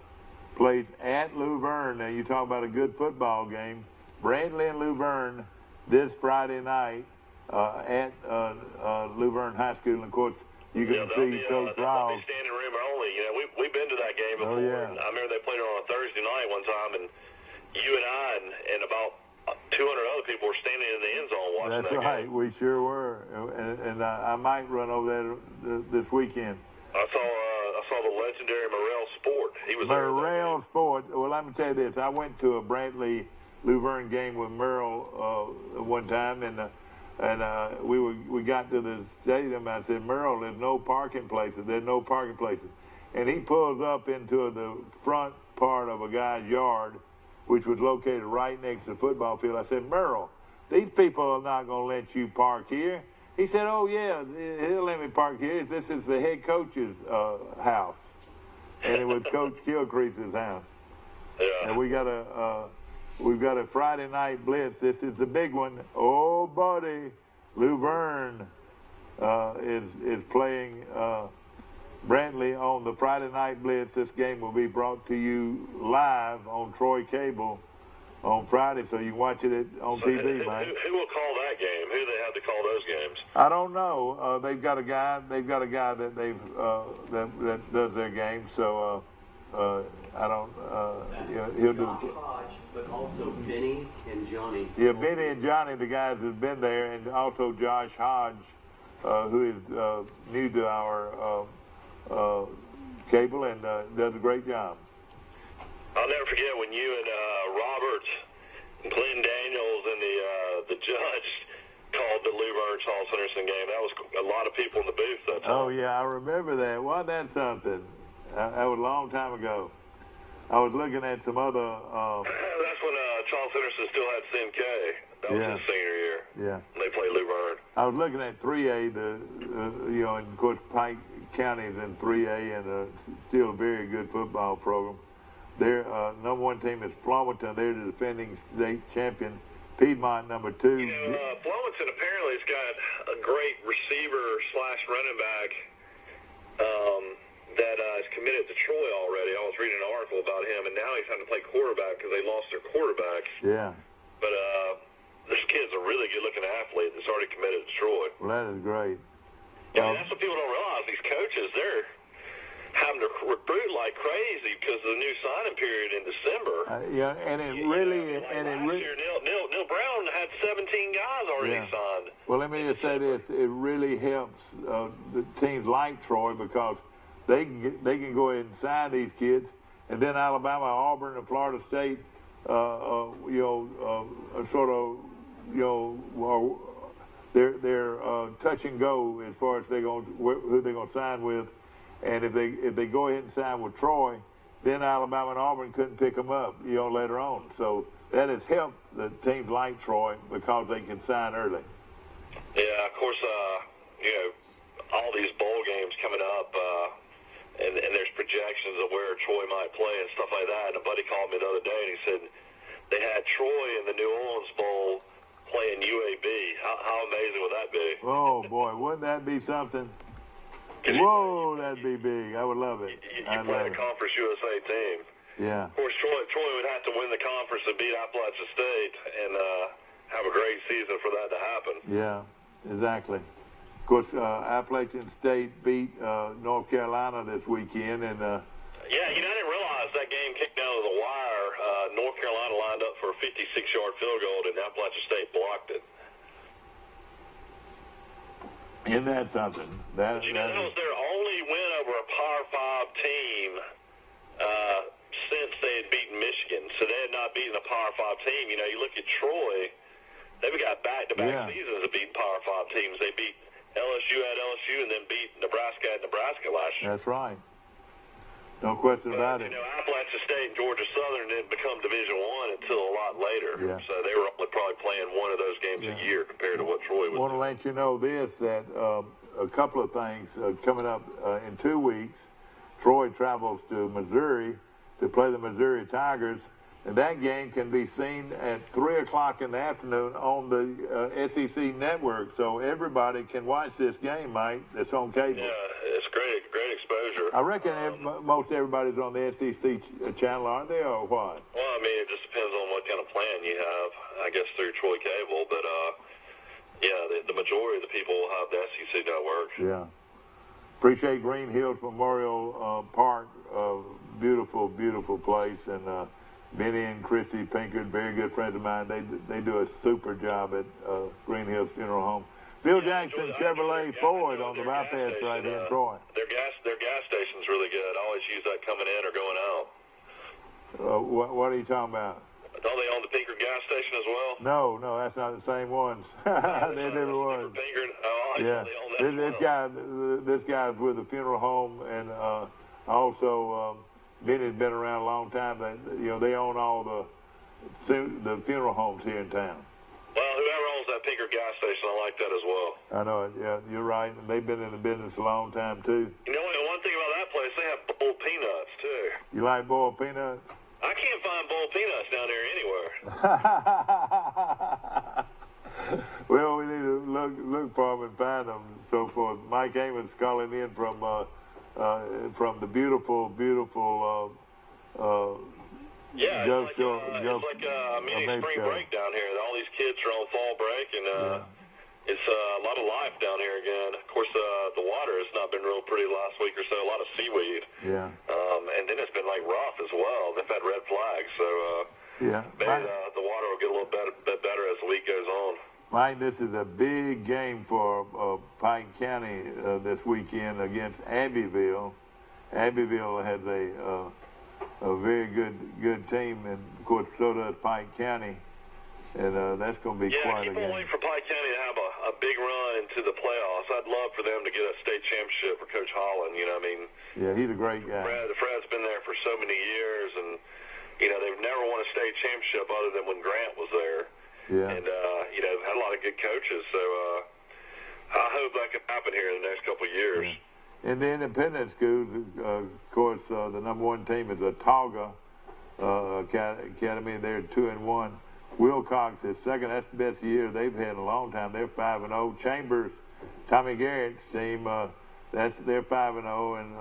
plays at Luverne. Now, you talk about a good football game. Brantley and Luverne this Friday night at Luverne High School. And, of course, you can see Coach Riles. Standing room only. You know, we've been to that game before. Oh, yeah. I remember they played it on a Thursday night one time, and you and I and about 200 other people were standing in the end zone watching That's that right. game. We sure were. And I might run over there this weekend. I saw the legendary Morrell Sport. He was Morrell Sport. Well, let me tell you this. I went to a Brantley Luverne game with Merle one time, and we got to the stadium. I said, Merle, there's no parking places. There's no parking places. And he pulls up into the front part of a guy's yard, which was located right next to the football field. I said, Merle, these people are not going to let you park here. He said, oh, yeah, he'll let me park here. This is the head coach's house. And it was Coach Gilcrease's house. Yeah. And we've got a Friday night blitz. This is the big one. Oh, buddy, Luverne is playing Brantley on the Friday night blitz. This game will be brought to you live on Troy Cable on Friday, so you can watch it on TV, Mike. Who will call that game? Who do they have to call those games? I don't know. They've got a guy. That that does their games. So I don't. He'll do. Josh Hodge, but also Benny and Johnny. Yeah, Benny and Johnny, the guys that've been there, and also Josh Hodge, who is new to our cable and does a great job. I'll never forget when you and Robert, Glenn Daniels, and the judge called the Luverne Charles Henderson game. That was a lot of people in the booth that time. Oh, yeah, I remember that. Wasn't that something? That was a long time ago. I was looking at some other... That's when Charles Henderson still had CMK. That was his senior year. Yeah. They played Luverne. I was looking at 3A, and of course Pike County is in 3A, and still a very good football program. Their number one team is Flomaton. They're the defending state champion. Piedmont, number 2. Flomaton apparently has got a great receiver/running back that is committed to Troy already. I was reading an article about him, and now he's having to play quarterback because they lost their quarterback. Yeah. But this kid's a really good-looking athlete that's already committed to Troy. Well, that is great. Yeah, that's what people don't realize. These coaches, they're having to recruit like crazy because of the new signing period in December. Last year, Neil Brown had 17 guys already signed. Well, let me just say this: it really helps the teams like Troy because they can go ahead and sign these kids, and then Alabama, Auburn, and Florida State, they're touch and go as far as who they're gonna sign with. And if they go ahead and sign with Troy, then Alabama and Auburn couldn't pick them up, later on. So that has helped the teams like Troy because they can sign early. Yeah, of course, all these bowl games coming up, and there's projections of where Troy might play and stuff like that. And a buddy called me the other day and he said they had Troy in the New Orleans Bowl playing UAB. How amazing would that be? Oh boy, wouldn't that be something? Whoa, that'd be big. I would love it. You play the Conference USA team. Yeah. Of course, Troy would have to win the conference and beat Appalachian State and have a great season for that to happen. Yeah, exactly. Of course, Appalachian State beat North Carolina this weekend, and yeah, I didn't realize that game came down to the wire. North Carolina lined up for a 56-yard field goal, and Appalachian State blocked it. Isn't that something? That was their only win over a Power 5 team since they had beaten Michigan. So they had not beaten a Power 5 team. You look at Troy, they've got back-to-back seasons of beating Power 5 teams. They beat LSU at LSU and then beat Nebraska at Nebraska last year. That's right. No question about it. Appalachian State and Georgia Southern didn't become Division I until a lot later. Yeah. So they were only probably playing one of those games a year compared to what Troy was. I want to let you know this, that a couple of things coming up in 2 weeks. Troy travels to Missouri to play the Missouri Tigers, and that game can be seen at 3 o'clock in the afternoon on the SEC network, so everybody can watch this game, Mike. It's on cable. Yeah, it's great exposure. I reckon most everybody's on the SEC channel, aren't they, or what? Well, I mean, it just depends on what kind of plan you have, I guess, through Troy Cable, but yeah, the majority of the people will have the SEC network. Yeah. Appreciate Green Hills Memorial Park. Beautiful, beautiful place. And Benny and Christy Pinkert, very good friends of mine. They do a super job at Green Hills Funeral Home. Bill Jackson Chevrolet Ford on the bypass right here in Troy. Their gas station's really good. I always use that coming in or going out. What are you talking about? Don't they own the Pinkert gas station as well? No, that's not the same ones. They're different ones. Yeah, this guy's with the funeral home, and also Benny's been around a long time. They own all the funeral homes here in town. Well, whoever owns that Pinkert gas station, I like that as well. I know it. Yeah, you're right. And they've been in the business a long time too. One thing about that place, they have boiled peanuts too. You like boiled peanuts? I can't find boiled peanuts down here anywhere. Well, we need to look for them and find them and so forth. Mike Amos calling in from the beautiful. Yeah, it's like a mini spring break down here. All these kids are on fall break, and it's a lot of life down here again. Of course, the water has not been real pretty the last week or so. A lot of seaweed. Yeah. And then it's been rough as well. They've had red flags, so maybe the water will get a little bit better as the week goes on. Mike, this is a big game for Pike County this weekend against Abbeville. Abbeville has a very good team, and of course so does Pike County, and that's going to be quite a game. Yeah, keep on waiting for Pike County to have a big run into the playoffs. I'd love for them to get a state championship for Coach Holland. Yeah, he's a great guy. Fred's been there for so many years, and they've never won a state championship other than when Grant was there. Yeah. And had a lot of good coaches, so I hope that can happen here in the next couple of years. Yeah. In the independent schools, of course, the number one team is Autauga Academy. They're 2-1. Wilcox is second. That's the best year they've had in a long time. They're 5-0. Chambers, Tommy Garrett's team, they're 5-0, and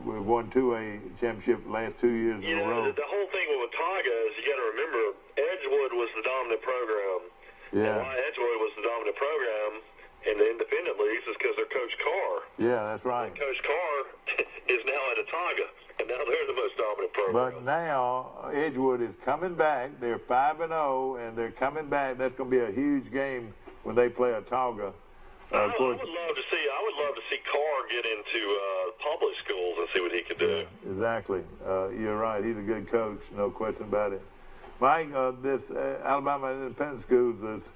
we've won 2A championship the last 2 years in a row. The whole thing with Autauga is you got to remember Edgewood was the dominant program. Yeah. And why Edgewood was the dominant program in the independent leagues is because they're Coach Carr. Yeah, that's right. And Coach Carr is now at Autauga, and now they're the most dominant program. But now Edgewood is coming back. They're 5-0, and they're coming back. That's going to be a huge game when they play Autauga. I would love to see Carr get into public schools and see what he could do. Yeah, exactly. You're right. He's a good coach, no question about it. Mike, this Alabama Independent Schools is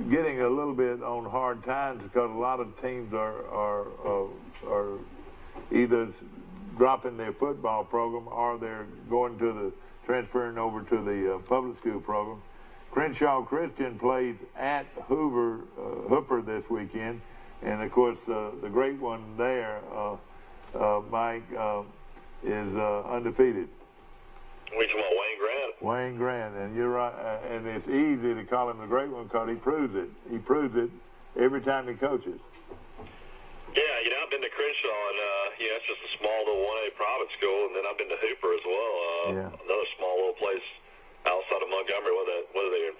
getting a little bit on hard times because a lot of teams are either dropping their football program or they're transferring over to the public school program. Crenshaw Christian plays at Hooper this weekend, and of course the great one there, Mike, is undefeated. We talking about Wayne Grant? Wayne Grant, and you're right, and it's easy to call him the great one because he proves it. He proves it every time he coaches. Yeah, I've been to Crenshaw, and it's just a small little 1A private school, and then I've been to Hooper as well, another small little place outside of Montgomery. What are they?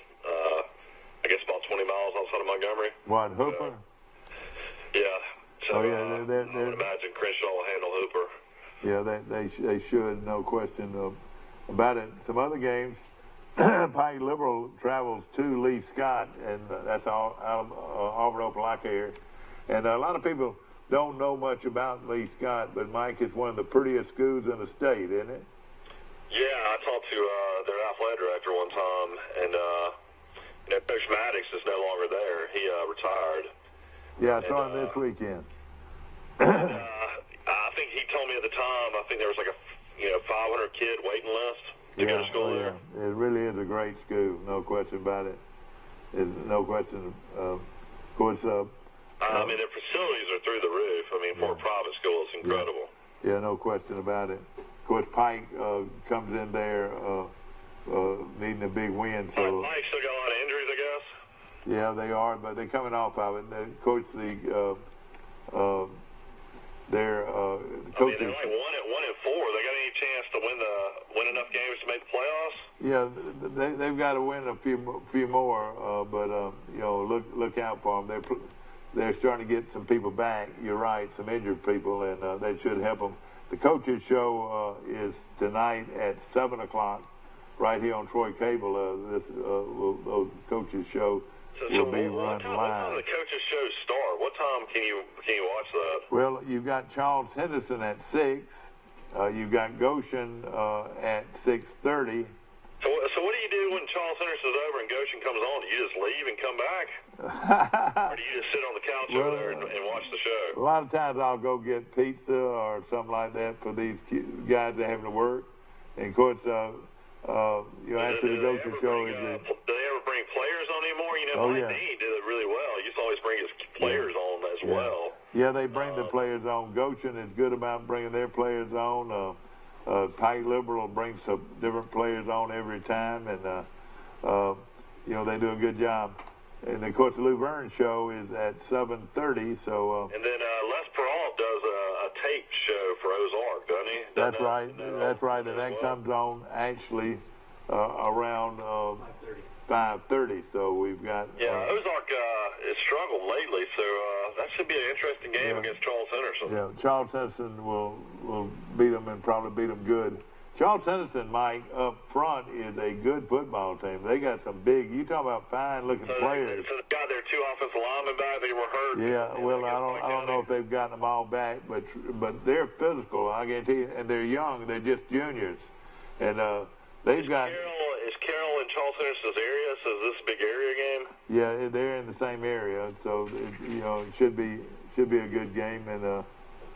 I guess about 20 miles outside of Montgomery. What, Hooper? So Oh, yeah, I would imagine Crenshaw will handle Hooper. Yeah, they should, no question about it. Some other games, Pike Liberal travels to Lee Scott, and that's all out of Auburn Opelika here. And a lot of people don't know much about Lee Scott, but Mike is one of the prettiest schools in the state, isn't it? Yeah, I talked to their athletic director one time, and Coach Maddox is no longer there. He retired. Yeah, I saw him this weekend. I think he told me at the time, I think there was like a 500 kid waiting list to go to school there. Yeah. It really is a great school, no question about it. No question. Of course, I mean, their facilities are through the roof. I mean, for a private school, it's incredible. Yeah, no question about it. Of course, Pike comes in there needing a big win. So Pike still got a lot of injuries, I guess. Yeah, they are, but they're coming off of it. Coach, their coaches. They're like 1-4. They got any chance to win enough games to make the playoffs? Yeah, they've got to win a few more, but look out for them. They're starting to get some people back. You're right, some injured people, and that should help them. The coaches show is tonight at 7:00 right here on Troy Cable. This coaches show will be run live. What time the coaches show start? What time can you watch that? Well, you've got Charles Henderson at 6. You've got Goshen at 6:30. So what do you do when Charles Henderson's over and Goshen comes on? Do you just leave and come back? Or do you just sit on the couch over there and watch the show? A lot of times I'll go get pizza or something like that for these guys that are having to work. And, of course, after the Goshen show is do they ever bring players on anymore? Mike Dean did it really well. He used to always bring his players on as well. Yeah, they bring the players on. Goshen is good about bringing their players on. Pike Liberal brings some different players on every time, and they do a good job. And of course, the Luverne show is at 7:30. So. And then Les Peralt does a tape show for Ozark, doesn't he? That's right. That's right, and that comes on actually around 5:30. So we've got. Ozark has struggled lately, so that should be an interesting game against Charles Henderson. Yeah, Charles Henderson will beat them and probably beat them good. Charles Henderson, Mike, up front is a good football team. They got some big. You talk about fine-looking players. So they got their 2 offensive linemen back. They were hurt. Yeah, well, I don't know if they've gotten them all back, but they're physical. I guarantee you, and they're young. They're just juniors, and they've got. Is Carroll in Charles Henderson's area? So is this a big area game? Yeah, they're in the same area, so it should be a good game. And of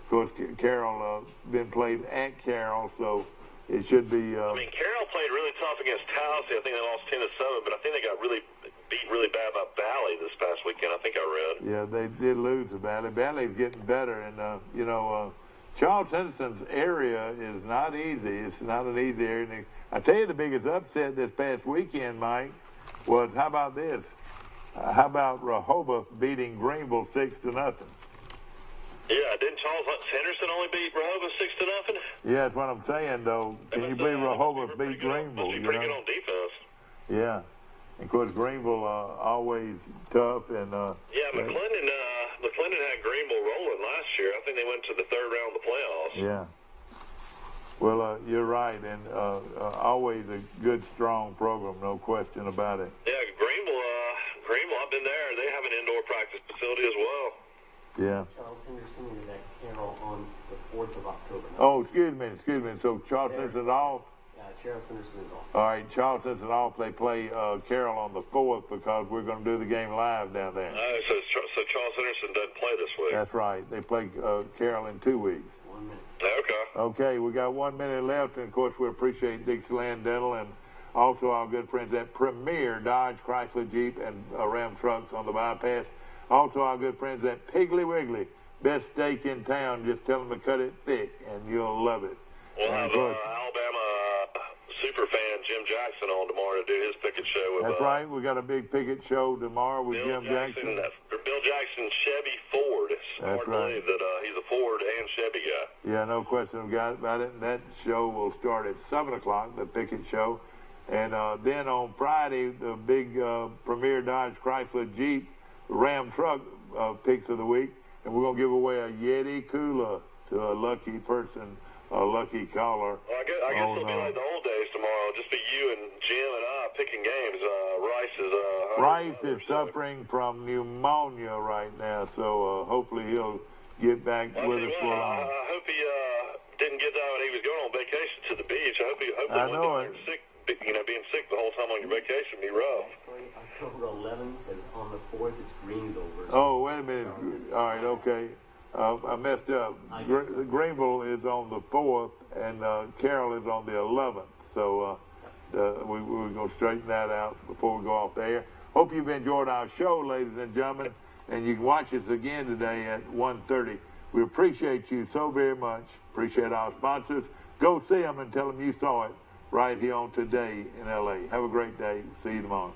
course, Carroll been played at Carroll, so. It should be. Carroll played really tough against Tallahassee. I think they lost 10-7, but I think they got beat really bad by Valley this past weekend. I think I read. Yeah, they did lose to Valley. Valley's getting better, and Charles Henderson's area is not easy. It's not an easy area. And I tell you, the biggest upset this past weekend, Mike, was how about this? How about Rehoboth beating Greenville 6-0? Yeah, didn't Charles Henderson only beat Rehoboth 6-0? Yeah, that's what I'm saying, though. Can you believe Rehoboth beat Greenville? Must be pretty good on defense. Yeah. And of course, Greenville always tough. And McClendon had Greenville rolling last year. I think they went to the 3rd round of the playoffs. Yeah. Well, you're right, and always a good, strong program, no question about it. Yeah, Greenville, I've been there. They have an indoor practice facility as well. Yeah. Charles Henderson is at Carroll on the 4th of October. Oh, excuse me. So Charles Henderson's off? Charles Henderson is off. All right, Charles Henderson off. They play Carroll on the 4th because we're going to do the game live down there. So Charles Henderson doesn't play this week? That's right. They play Carroll in 2 weeks. 1 minute. Okay. Okay, we got 1 minute left, and of course we appreciate Dixieland Dental and also our good friends at Premier Dodge, Chrysler, Jeep, and Ram Trucks on the bypass. Also, our good friends at Piggly Wiggly, best steak in town. Just tell them to cut it thick, and you'll love it. We'll have Alabama super fan Jim Jackson on tomorrow to do his picket show. That's right. We got a big picket show tomorrow with Jim Jackson. Bill Jackson, Chevy Ford. It's hard to believe that he's a Ford and Chevy guy. Yeah, no question about it. And that show will start at 7 o'clock, the picket show. And then on Friday, the big Premier Dodge, Chrysler, Jeep, Ram truck picks of the week. and we're going to give away a Yeti cooler to a lucky person, a lucky caller. Well, I guess it'll be like the old days tomorrow. Just be you and Jim and I picking games. Rice is suffering from pneumonia right now, so hopefully he'll get back with us for long. I hope he didn't get that when he was going on vacation to the beach. I hope he wasn't sick. Being sick the whole time on your vacation be rough. Actually, October 11th is on the 4th. It's Greenville versus. Oh, wait a minute. All right, okay. I messed up. Greenville is on the 4th, and Carroll is on the 11th. So we're going to straighten that out before we go off the air. Hope you've enjoyed our show, ladies and gentlemen, and you can watch us again today at 1:30. We appreciate you so very much. Appreciate our sponsors. Go see them and tell them you saw it right here on Today in L.A. Have a great day. See you tomorrow.